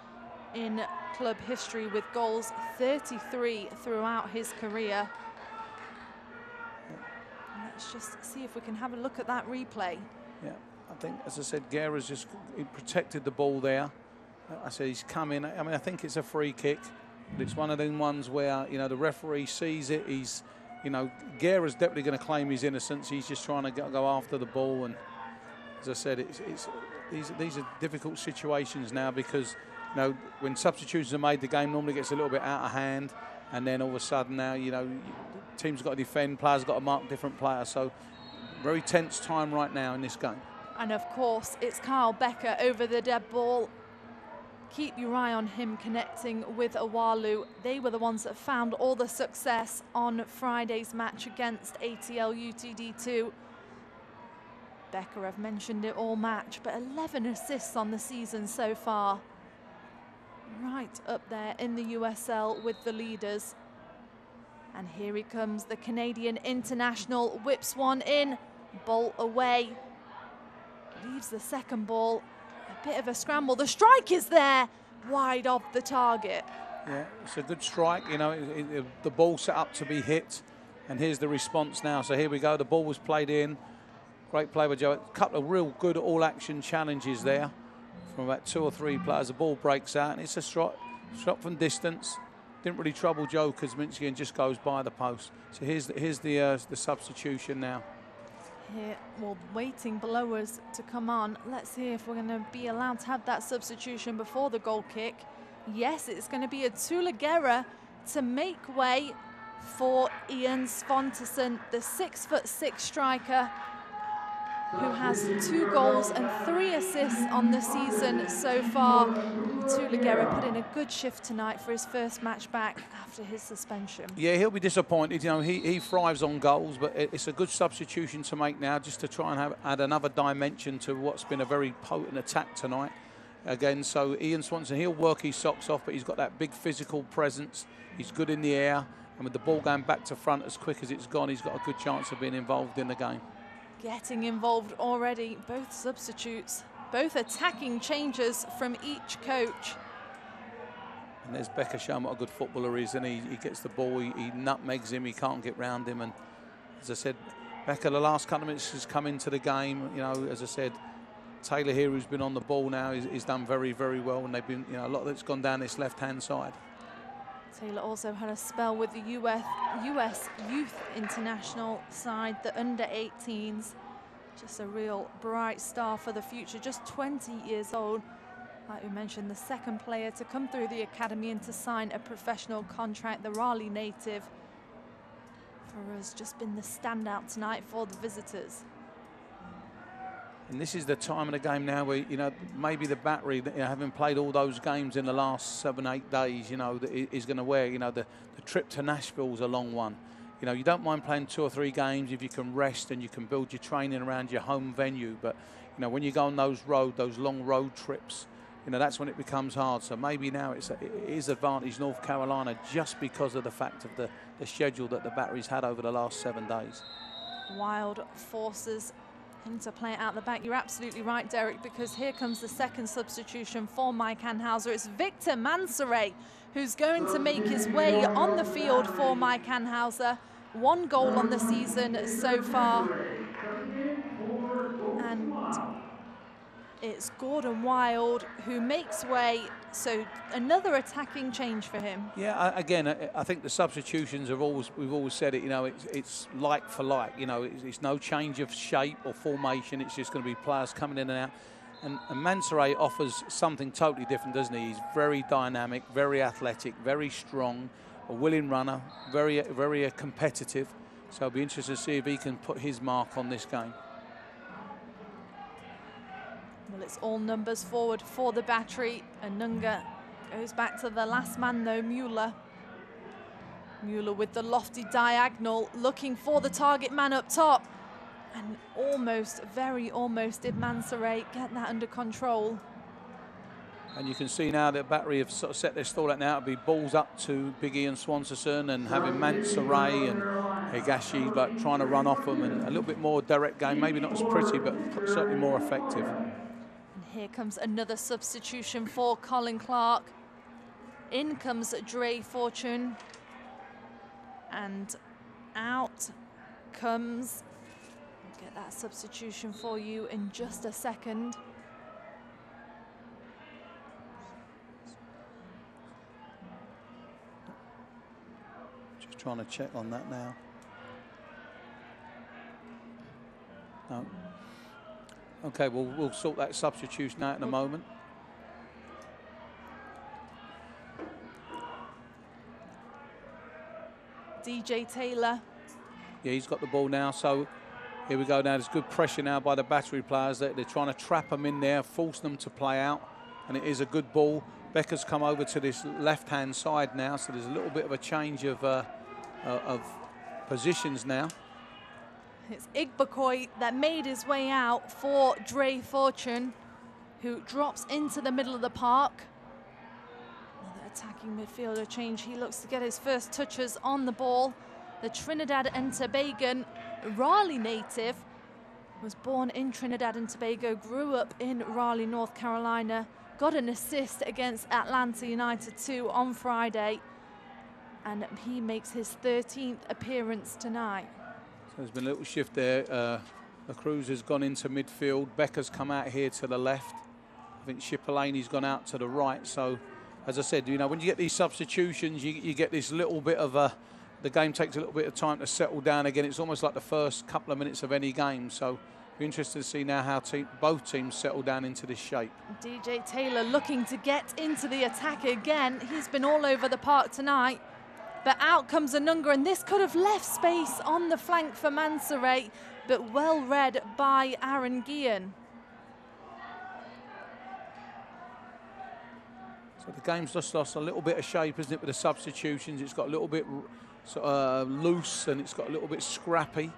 in club history with goals, 33 throughout his career. Let's just see if we can have a look at that replay. Yeah, I think, as I said, Guerra's just protected the ball there. I said he's come in. I mean, I think it's a free kick. But it's one of them ones where, you know, the referee sees it. He's, you know, Guerra's definitely going to claim his innocence. He's just trying to go after the ball. And as I said, these are difficult situations now because, you know, when substitutions are made, the game normally gets a little bit out of hand. And then all of a sudden now, you know, teams got to defend, players got to mark different players. So very tense time right now in this game. And of course, it's Kyle Becker over the dead ball. Keep your eye on him connecting with Iwalu. They were the ones that found all the success on Friday's match against ATL UTD2. Becker, I've mentioned it all match, but 11 assists on the season so far. Right up there in the USL with the leaders. And here he comes, the Canadian international, whips one in, ball away. Leaves the second ball. A bit of a scramble. The strike is there, wide off the target. Yeah, it's a good strike. You know, the ball set up to be hit, and here's the response now. So here we go. The ball was played in. Great play by Joe. A couple of real good all-action challenges there from about 2 or 3 players. The ball breaks out, and it's a shot from distance. Didn't really trouble Joe Kuzminski and just goes by the post. So here's the substitution now. Here, well, waiting below us to come on. Let's see if we're going to be allowed to have that substitution before the goal kick. Yes, it's going to be a Tula Guerra to make way for Ian Svanteson, the 6'6" striker who has 2 goals and 3 assists on the season so far. Tula Guerra put in a good shift tonight for his first match back after his suspension. Yeah, he'll be disappointed. You know, he thrives on goals, but it's a good substitution to make now just to try and add another dimension to what's been a very potent attack tonight. Again, so Ian Swanson, he'll work his socks off, but he's got that big physical presence. He's good in the air, and with the ball going back to front as quick as it's gone, he's got a good chance of being involved in the game. Getting involved already, both substitutes, both attacking changes from each coach. And there's Becker showing what a good footballer he is, and he gets the ball, he nutmegs him, he can't get round him. And as I said, Becker, the last couple of minutes has come into the game. You know, as I said, Taylor here, who's been on the ball now, he's done very, very well, and they've been, you know, a lot of it's gone down this left-hand side. Taylor also had a spell with the US Youth International side, the under-18s. Just a real bright star for the future, just 20 years old. Like we mentioned, the second player to come through the academy and to sign a professional contract, the Raleigh native. For us, just been the standout tonight for the visitors. And this is the time of the game now where, maybe the battery, having played all those games in the last 7-8 days, that is going to wear, the trip to Nashville's a long one. You don't mind playing 2 or 3 games if you can rest and you can build your training around your home venue. But, when you go on those long road trips, that's when it becomes hard. So maybe now it is advantage North Carolina just because of the fact of the schedule that the battery's had over the last 7 days. Wild forces into play out the back. You're absolutely right, Derek, because here comes the second substitution for Mike Anhauser. It's Victor Mansoret who's going to make his way on the field for Mike Anhauser. 1 goal on the season so far. And it's Gordon Wild who makes way, so another attacking change for him. Yeah, again, I think the substitutions we've always said it, it's like for like, it's no change of shape or formation, it's just going to be players coming in and out. And Mansoret offers something totally different, doesn't he? He's very dynamic, very athletic, very strong, a willing runner, very, very competitive. So I'll be interested to see if he can put his mark on this game. Well, it's all numbers forward for the battery. Anunga goes back to the last man, though, Mueller. Mueller with the lofty diagonal, looking for the target man up top. And almost, very almost, did Mansoret get that under control. And you can see now that battery have sort of set their stall out now. It'll be balls up to Big Ian Swanson and having Mansoret and Higashi like trying to run off them, and a little bit more direct game. Maybe not as pretty, but certainly more effective. And here comes another substitution for Colin Clark. In comes Dre Fortune. And out comes, I'll get that substitution for you in just a second. Just trying to check on that now. No. Okay, we'll sort that substitution out in a moment. DJ Taylor. Yeah, he's got the ball now, so here we go now. There's good pressure now by the battery players. They're trying to trap them in there, force them to play out, and it is a good ball. Becker's come over to this left-hand side now, so there's a little bit of a change of positions now. It's Igbokoy that made his way out for Dre Fortune, who drops into the middle of the park. Another attacking midfielder change. He looks to get his first touches on the ball. The Trinidad and Tobago Raleigh native, was born in Trinidad and Tobago, grew up in Raleigh, North Carolina, got an assist against Atlanta United 2 on Friday, and he makes his 13th appearance tonight. So there's been a little shift there. The Cruz has gone into midfield. Becker's come out here to the left. I think Shipolani's gone out to the right. So, as I said, when you get these substitutions, you get this little bit of the game takes a little bit of time to settle down again. It's almost like the first couple of minutes of any game. So, be interested to see now how both teams settle down into this shape. DJ Taylor looking to get into the attack again. He's been all over the park tonight. But out comes Anunga, and this could have left space on the flank for Mansoret, but well read by Aaron Guillen. So the game's just lost a little bit of shape, isn't it, with the substitutions? It's got a little bit sort of loose, and it's got a little bit scrappy.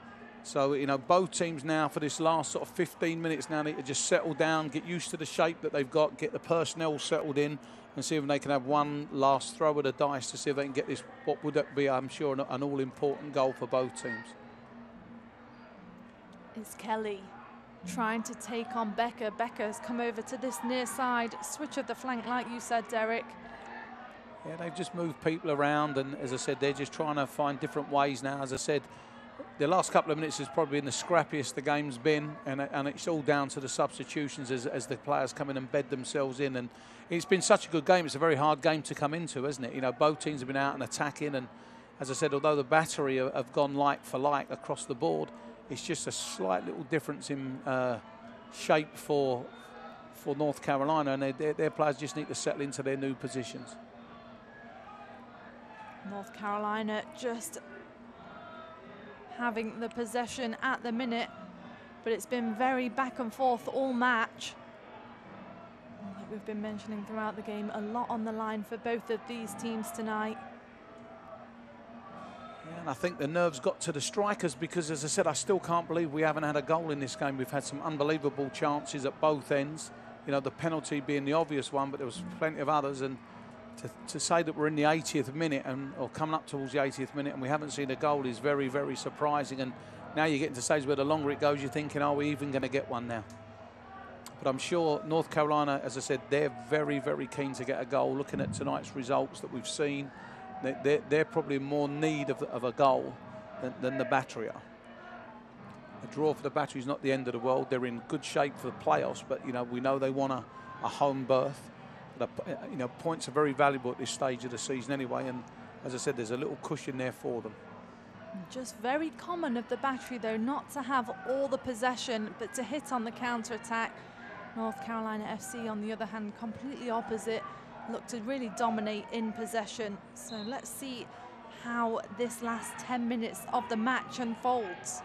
So, both teams now for this last sort of 15 minutes now need to just settle down, get used to the shape that they've got, get the personnel settled in, and see if they can have one last throw of the dice to see if they can get this, what would that be, I'm sure, an all-important goal for both teams. It's Kelly trying to take on Becker. Becker's come over to this near side, switch of the flank, like you said, Derek. Yeah, they've just moved people around, and as I said, they're just trying to find different ways now. As I said, the last couple of minutes has probably been the scrappiest the game's been, and it's all down to the substitutions as the players come in and bed themselves in. And it's been such a good game. It's a very hard game to come into, isn't it? Both teams have been out and attacking, and as I said, although the battery have gone like for like across the board, it's just a slight little difference in shape for North Carolina, and their players just need to settle into their new positions. North Carolina just having the possession at the minute. but it's been very back and forth all match. Like we've been mentioning throughout the game, a lot on the line for both of these teams tonight. Yeah, and I think the nerves got to the strikers because, as I said, I still can't believe we haven't had a goal in this game. We've had some unbelievable chances at both ends. You know, the penalty being the obvious one, but there was plenty of others. And to say that we're in the 80th minute or coming up towards the 80th minute and we haven't seen a goal is very, very surprising. And now you're getting to stage where the longer it goes, you're thinking, are we even going to get one now? But I'm sure North Carolina, as I said, they're very, very keen to get a goal. Looking at tonight's results that we've seen, they're probably in more need of a goal than the Battery are. A draw for the Battery is not the end of the world. They're in good shape for the playoffs, but you know we know they want a home berth. But, you know, points are very valuable at this stage of the season anyway, and as I said, there's a little cushion there for them. Just very common of the Battery, though, not to have all the possession, but to hit on the counter-attack. North Carolina FC, on the other hand, completely opposite, look to really dominate in possession. So let's see how this last 10 minutes of the match unfolds.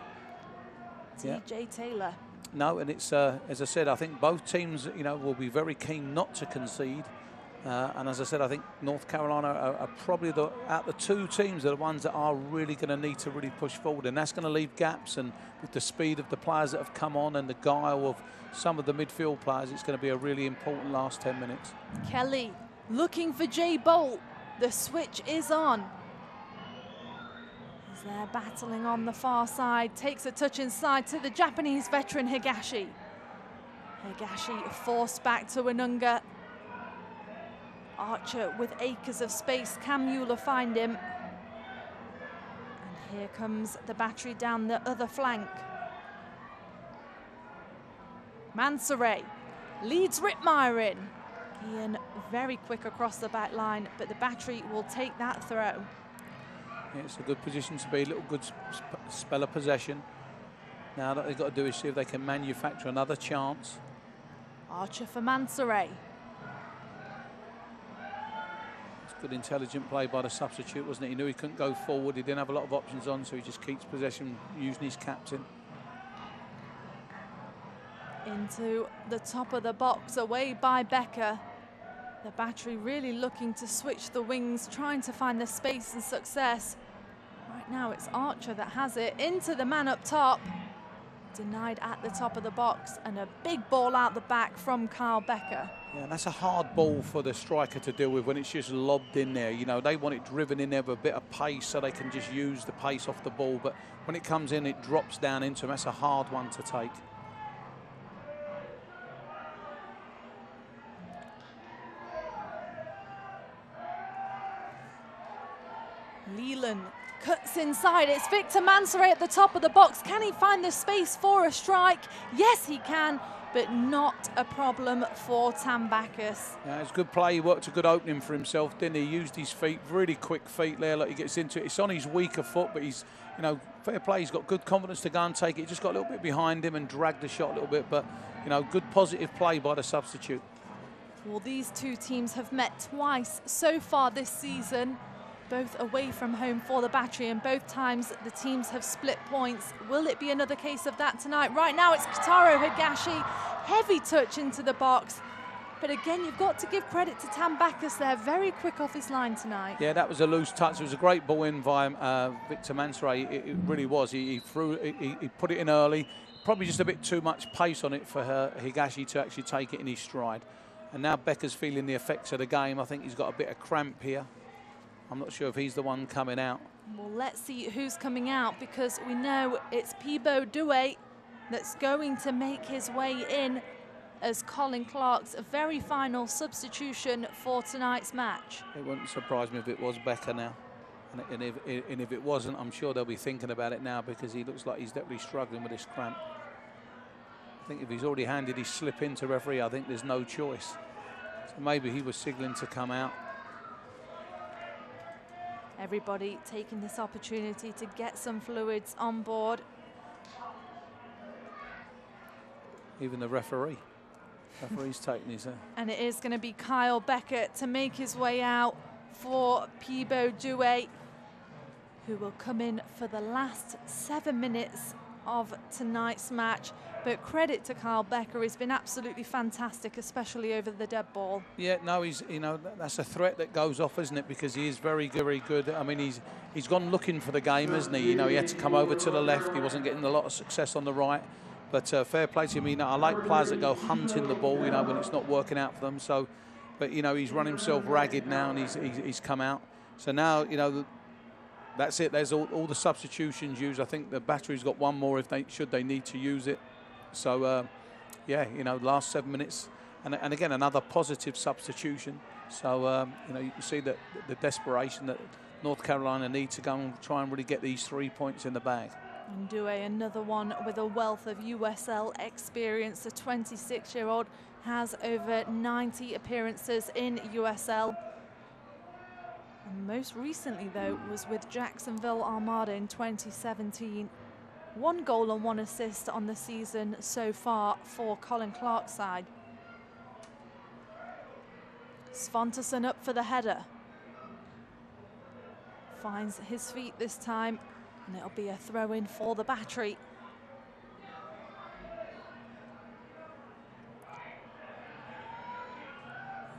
TJ Taylor. No, and it's, as I said, I think both teams, you know, will be very keen not to concede. And as I said, I think North Carolina are probably out the two teams are the ones that are really going to need to really push forward. And that's going to leave gaps. And with the speed of the players that have come on and the guile of some of the midfield players, it's going to be a really important last 10 minutes. Kelly looking for Jay Bolt. The switch is on. He's there battling on the far side. Takes a touch inside to the Japanese veteran Higashi. Higashi forced back to Anunga. Archer with acres of space. Can Mueller find him? And here comes the Battery down the other flank. Mansoray leads Rittmeyer in. Ian very quick across the back line, but the Battery will take that throw. Yeah, it's a good position to be, a little good spell of possession. Now what they've got to do is see if they can manufacture another chance. Archer for Mansoray. Good intelligent play by the substitute, wasn't it? He knew he couldn't go forward. He didn't have a lot of options on, so he just keeps possession using his captain. Into the top of the box, away by Becker. The Battery really looking to switch the wings, trying to find the space and success. Right now it's Archer that has it, into the man up top. Denied at the top of the box, and a big ball out the back from Kyle Becker. Yeah, and that's a hard ball for the striker to deal with when it's just lobbed in there. You know, they want it driven in there with a bit of pace so they can just use the pace off the ball. But when it comes in, it drops down into them. That's a hard one to take. Leland cuts inside. It's Victor Mansoray at the top of the box. Can he find the space for a strike? Yes, he can, but not a problem for Tambakis. Yeah, it's good play. He worked a good opening for himself, didn't he? Used his feet, really quick feet there. Like he gets into it. It's on his weaker foot, but he's, you know, fair play. He's got good confidence to go and take it. He just got a little bit behind him and dragged the shot a little bit, but, you know, good positive play by the substitute. Well, these two teams have met twice so far this season, both away from home for the Battery, and both times the teams have split points. Will it be another case of that tonight? Right now it's Kitaro Higashi, heavy touch into the box. But again, you've got to give credit to Tambakis there, very quick off his line tonight. Yeah, that was a loose touch. It was a great ball in by Victor Mansoray. It really was. He put it in early. Probably just a bit too much pace on it for Higashi to actually take it in his stride. And now Becker's feeling the effects of the game. I think he's got a bit of cramp here. I'm not sure if he's the one coming out. Well, let's see who's coming out, because we know it's Pibo Douay that's going to make his way in as Colin Clark's very final substitution for tonight's match. It wouldn't surprise me if it was Becker now. And if it wasn't, I'm sure they'll be thinking about it now, because he looks like he's definitely struggling with this cramp. I think if he's already handed his slip in to referee, I think there's no choice. So maybe he was signalling to come out. Everybody taking this opportunity to get some fluids on board. Even the referee. Referee's taking his... And it is going to be Kyle Becker to make his way out for Pibo Douay, who will come in for the last 7 minutes of tonight's match. But credit to Kyle Becker, he's been absolutely fantastic, especially over the dead ball. Yeah, no, he's, you know, that's a threat that goes off, isn't it? Because he is very, very good. I mean, he's gone looking for the game, hasn't he? You know, he had to come over to the left. He wasn't getting a lot of success on the right. But fair play to him. You know, I like players that go hunting the ball, you know, when it's not working out for them. So, but, you know, he's run himself ragged now, and he's come out. So now, you know, that's it. There's all the substitutions used. I think the battery's got one more if should they need to use it. So, yeah, you know, last 7 minutes. And again, another positive substitution. So, you know, you can see that the desperation that North Carolina need to go and try and really get these 3 points in the bag. And Due, another one with a wealth of USL experience. The 26-year-old has over 90 appearances in USL. And most recently, though, was with Jacksonville Armada in 2017. 1 goal and 1 assist on the season so far for Colin Clark's side. Svanteson up for the header. Finds his feet this time, and it'll be a throw-in for the battery.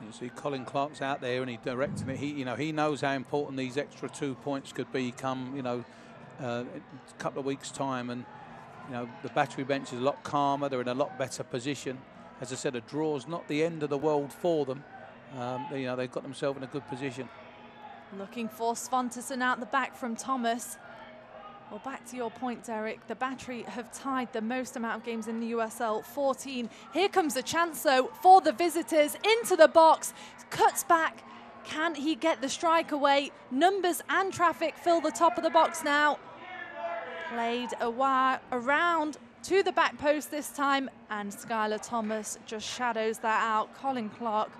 You see Colin Clark's out there and he's directing it. He knows how important these extra 2 points could become, you know, a couple of weeks' time. And, you know, the battery bench is a lot calmer. They're in a lot better position. As I said, a draw's not the end of the world for them. You know, they've got themselves in a good position. Looking for Svanteson out the back from Thomas. Well, back to your point, Derek, the battery have tied the most amount of games in the USL, 14. Here comes a chance, though, for the visitors into the box. Cuts back. Can he get the strike away? Numbers and traffic fill the top of the box now. Played around to the back post this time, and Skylar Thomas just shadows that out. Colin Clark,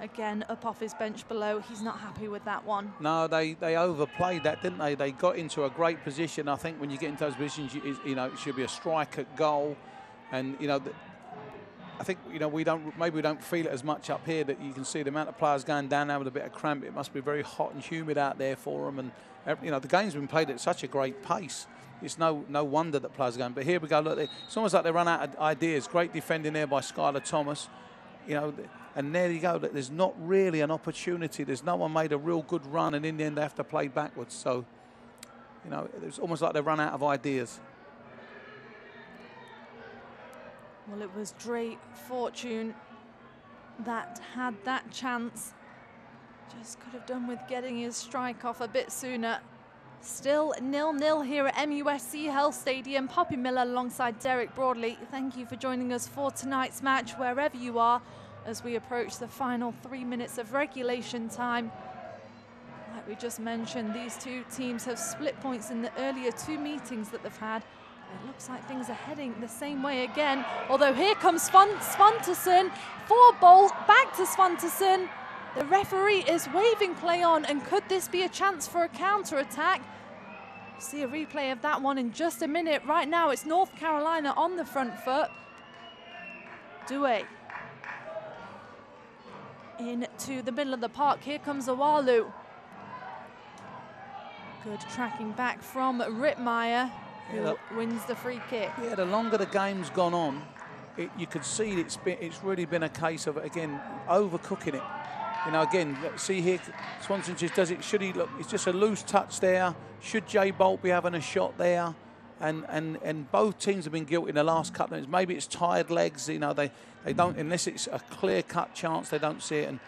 again, up off his bench below. He's not happy with that one. No, they overplayed that, didn't they? They got into a great position. I think when you get into those positions, you know, it should be a strike at goal. And, you know, I think, you know, maybe we don't feel it as much up here, that you can see the amount of players going down there with a bit of cramp. It must be very hot and humid out there for them. And, you know, the game's been played at such a great pace. It's no wonder that players are going. But here we go. Look, it's almost like they run out of ideas. Great defending there by Skylar Thomas. You know, and there you go. There's not really an opportunity. There's no one made a real good run, and in the end they have to play backwards. So, you know, it's almost like they run out of ideas. Well, it was Dre Fortune that had that chance. Just could have done with getting his strike off a bit sooner. Still 0-0 here at MUSC Health Stadium. Poppy Miller alongside Derek Broadley. Thank you for joining us for tonight's match, wherever you are, as we approach the final 3 minutes of regulation time. Like we just mentioned, these two teams have split points in the earlier 2 meetings that they've had. It looks like things are heading the same way again. Although here comes Svanteson. 4 ball back to Svanteson. The referee is waving play on, and could this be a chance for a counter-attack? See a replay of that one in just a minute. Right now it's North Carolina on the front foot. Due into the middle of the park. Here comes Awalu. Good tracking back from Rittmeyer, who wins the free kick. Yeah, the longer the game's gone on, you could see it's really been a case of, again, overcooking it. You know, again, see here, Swanson just does it. Should he look? It's just a loose touch there. Should Jay Bolt be having a shot there? And both teams have been guilty in the last couple of minutes. Maybe it's tired legs. You know, they don't, unless it's a clear-cut chance, they don't see it. And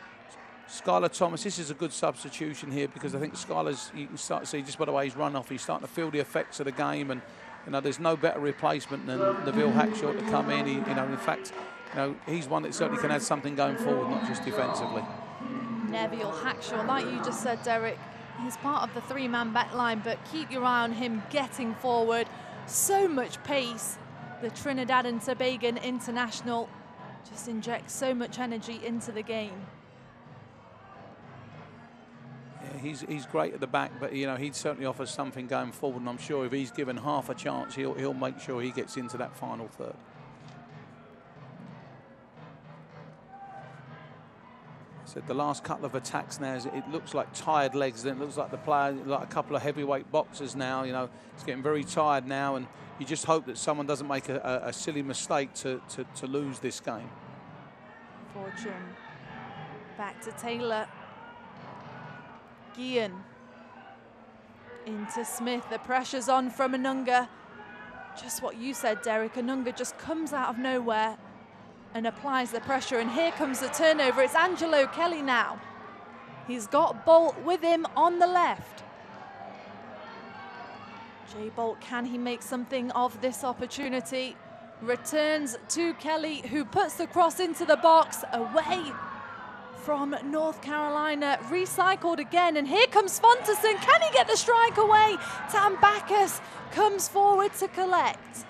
Skylar Thomas, this is a good substitution here, because I think Skylar's, you can start to see just by the way he's run off, he's starting to feel the effects of the game. And, you know, there's no better replacement than Neville Hackshaw to come in. You know, in fact, you know, he's one that certainly can add something going forward, not just defensively. Neville Hackshaw, like you just said, Derek, he's part of the 3-man back line, but keep your eye on him getting forward. So much pace. The Trinidad and Tobago international just injects so much energy into the game. Yeah, he's great at the back, but, you know, he certainly offers something going forward, and I'm sure if he's given half a chance, he'll make sure he gets into that final third. So the last couple of attacks now, it looks like tired legs. Then it looks like the player, like a couple of heavyweight boxers now. You know, it's getting very tired now, and you just hope that someone doesn't make a silly mistake to lose this game. Fortune back to Taylor. Guillen into Smith. The pressure's on from Anunga. Just what you said, Derek. Anunga just comes out of nowhere and applies the pressure, and here comes the turnover. It's Angelo Kelly now. He's got Bolt with him on the left. Jay Bolt, can he make something of this opportunity? Returns to Kelly, who puts the cross into the box, away from North Carolina, recycled again, and here comes Svanteson. Can he get the strike away? Tambakis comes forward to collect.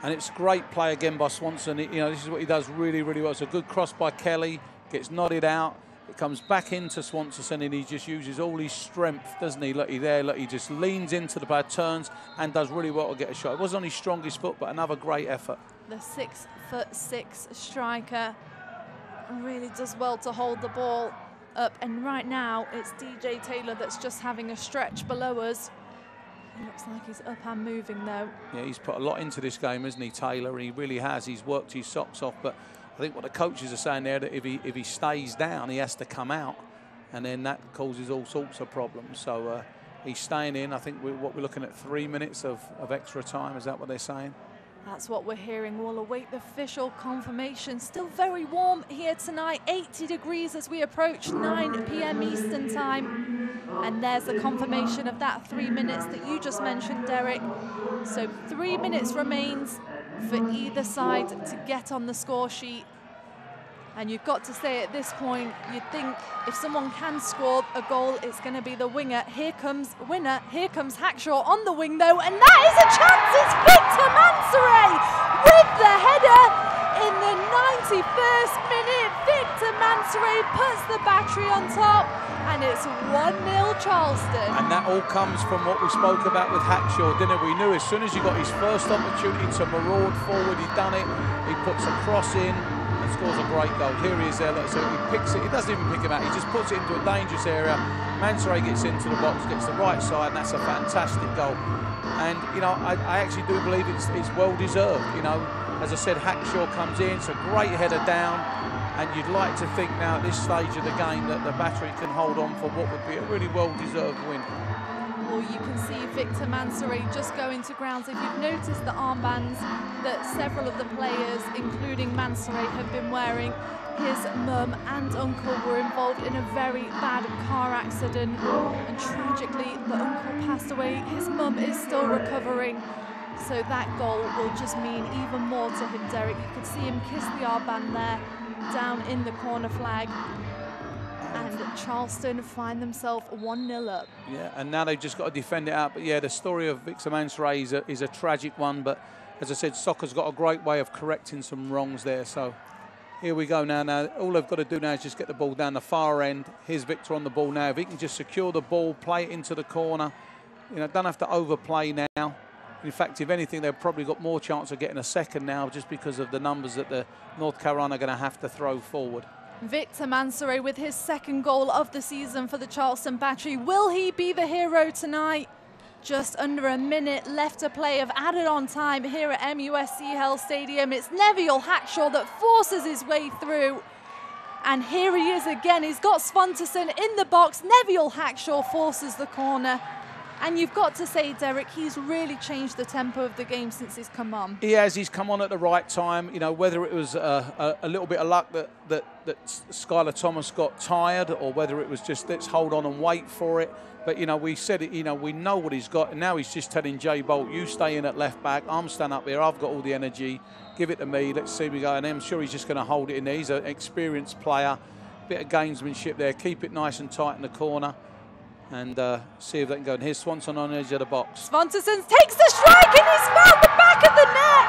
And it's great play again by Swanson. You know, this is what he does really, really well. It's a good cross by Kelly, gets nodded out. It comes back into Swanson, and he just uses all his strength, doesn't he? Look, he just leans into the player, turns, and does really well to get a shot. It wasn't on his strongest foot, but another great effort. The 6'6" striker really does well to hold the ball up, and right now it's DJ Taylor that's just having a stretch below us. He looks like he's up and moving though. Yeah, he's put a lot into this game, isn't he, Taylor? He really has. He's worked his socks off, but I think what the coaches are saying there, that if he stays down, he has to come out, and then that causes all sorts of problems. So he's staying in. I think what we're looking at 3 minutes of extra time. Is that what they're saying? That's what we're hearing. We'll await the official confirmation. Still very warm here tonight, 80 degrees as we approach 9 p.m. Eastern time. And there's the confirmation of that 3 minutes that you just mentioned, Derek. So 3 minutes remains for either side to get on the score sheet. And you've got to say at this point, you'd think if someone can score a goal, it's going to be the winger. Here comes winner. Here comes Hackshaw on the wing, though. And that is a chance. It's Victor Mansoray with the header in the 91st minute. Victor Mansoray puts the battery on top. And it's 1-0 Charleston. And that all comes from what we spoke about with Hackshaw, didn't it? We knew as soon as he got his first opportunity to maraud forward, he'd done it. He puts a cross in. Scores a great goal. Here he is there. So he picks it. He doesn't even pick him out. He just puts it into a dangerous area. Mansoray gets into the box, gets the right side, and that's a fantastic goal. And you know, I actually do believe it's well deserved. You know, as I said, Hackshaw comes in. It's a great header down, and you'd like to think now at this stage of the game that the battery can hold on for what would be a really well deserved win. Well, you can see Victor Mansoray just going to grounds. If you've noticed the armbands that several of the players, including Mansoray, have been wearing, his mum and uncle were involved in a very bad car accident, and tragically the uncle passed away. His mum is still recovering, so that goal will just mean even more to him, Derek. You could see him kiss the armband there down in the corner flag. And Charleston find themselves 1-0 up. Yeah, and now they've just got to defend it out. But yeah, the story of Victor Mansoray is a tragic one. But as I said, soccer's got a great way of correcting some wrongs there. So here we go now. Now all they've got to do now is just get the ball down the far end. Here's Victor on the ball now. If he can just secure the ball, play it into the corner, you know, don't have to overplay now. In fact, if anything, they've probably got more chance of getting a second now, just because of the numbers that the North Carolina are going to have to throw forward. Victor Mansoray with his second goal of the season for the Charleston Battery. Will he be the hero tonight? Just under a minute left to play of added on time here at MUSC Health Stadium. It's Neville Hackshaw that forces his way through. And here he is again. He's got Svanteson in the box. Neville Hackshaw forces the corner. And you've got to say, Derek, he's really changed the tempo of the game since he's come on. He has. He's come on at the right time. You know, whether it was a little bit of luck that Skylar Thomas got tired, or whether it was just let's hold on and wait for it. But, you know, we said it, you know, we know what he's got. And now he's just telling Jay Bolt, you stay in at left back. I'm standing up here. I've got all the energy. Give it to me. Let's see we go. And I'm sure he's just going to hold it in there. He's an experienced player. Bit of gamesmanship there. Keep it nice and tight in the corner. And see if they can go. And here's Swanson on the edge of the box. Svanteson takes the strike and he's found the back of the net.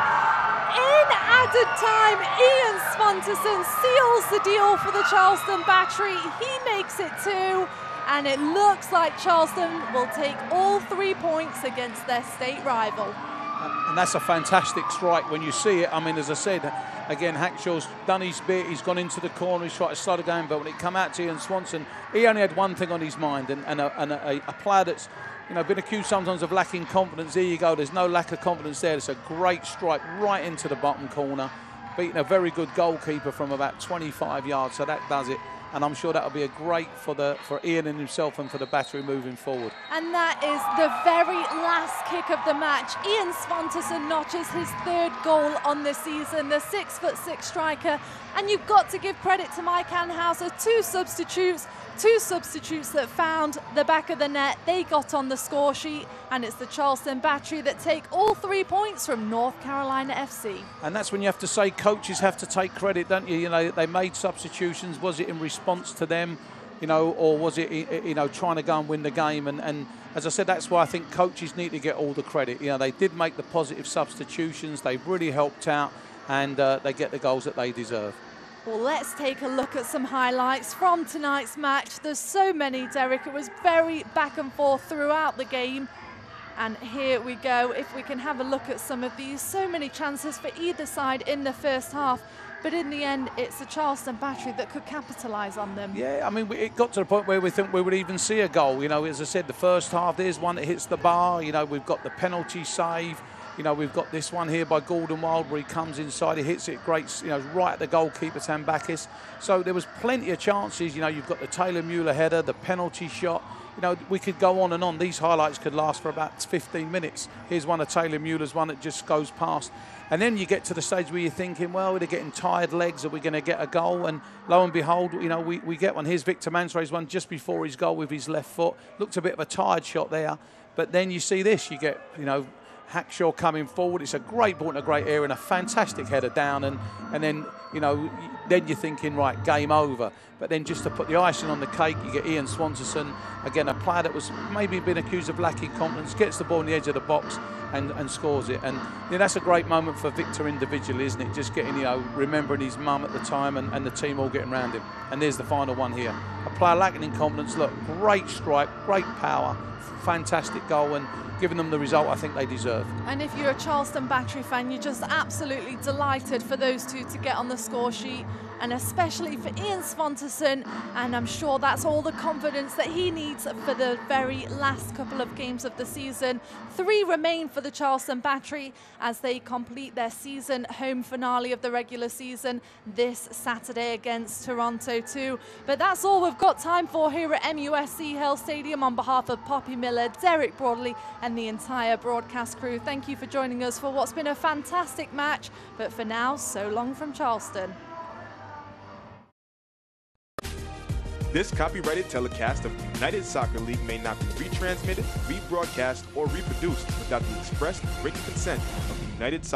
In added time, Ian Svanteson seals the deal for the Charleston Battery. He makes it 2, and it looks like Charleston will take all 3 points against their state rival. And that's a fantastic strike when you see it. I mean, as I said, again, Hackshaw's done his bit. He's gone into the corner. He's tried to slow the game. But when it come out to Ian Swanson, he only had one thing on his mind. And a player that's, you know, been accused sometimes of lacking confidence. Here you go. There's no lack of confidence there. It's a great strike right into the bottom corner, beating a very good goalkeeper from about 25 yards. So that does it. And I'm sure that'll be a great for Ian and himself and for the Battery moving forward. And that is the very last kick of the match. Ian Swanson notches his 3rd goal on the season, the 6'6" striker. And you've got to give credit to Mike Anhauser, two substitutes that found the back of the net. They got on the score sheet, and it's the Charleston Battery that take all 3 points from North Carolina FC. And that's when you have to say coaches have to take credit, don't you? You know, they made substitutions. Was it in response to them, you know, or was it, you know, trying to go and win the game? And as I said, that's why I think coaches need to get all the credit. You know, they did make the positive substitutions. They really helped out, and they get the goals that they deserve. Well, let's take a look at some highlights from tonight's match. There's so many, Derek. It was very back and forth throughout the game. And here we go. If we can have a look at some of these. So many chances for either side in the first half. But in the end, it's the Charleston Battery that could capitalise on them. Yeah, I mean, it got to the point where we think we would even see a goal. You know, as I said, the first half, there's one that hits the bar. You know, we've got the penalty save. You know, we've got this one here by Gordon Wild where he comes inside, he hits it great, you know, right at the goalkeeper, Tambakis. So there was plenty of chances. You know, you've got the Taylor Mueller header, the penalty shot. You know, we could go on and on. These highlights could last for about 15 minutes. Here's one of Taylor Mueller's one that just goes past. And then you get to the stage where you're thinking, well, they're getting tired legs. Are we going to get a goal? And lo and behold, you know, we get one. Here's Victor Mansray's one just before his goal with his left foot. Looked a bit of a tired shot there. But then you see this. You get, you know, Hackshaw coming forward. It's a great ball in a great area and a fantastic header down. And then, you know, then you're thinking, right, game over. But then just to put the icing on the cake, you get Ian Swanson, again, a player that was maybe been accused of lacking confidence, gets the ball on the edge of the box and scores it. And you know, that's a great moment for Victor individually, isn't it? Just getting, you know, remembering his mum at the time and the team all getting around him. And there's the final one here. A player lacking in confidence. Look, great strike, great power, fantastic goal, and giving them the result I think they deserve. And if you're a Charleston Battery fan, you're just absolutely delighted for those two to get on the score sheet, and especially for Ian Swanson, and I'm sure that's all the confidence that he needs for the very last couple of games of the season. 3 remain for the Charleston Battery as they complete their season home finale of the regular season this Saturday against Toronto 2. But that's all we've got time for here at MUSC Hill Stadium. On behalf of Poppy Miller, Derek Broadley and the entire broadcast crew, thank you for joining us for what's been a fantastic match. But for now, so long from Charleston. This copyrighted telecast of the United Soccer League may not be retransmitted, rebroadcast, or reproduced without the express written consent of the United Soccer League.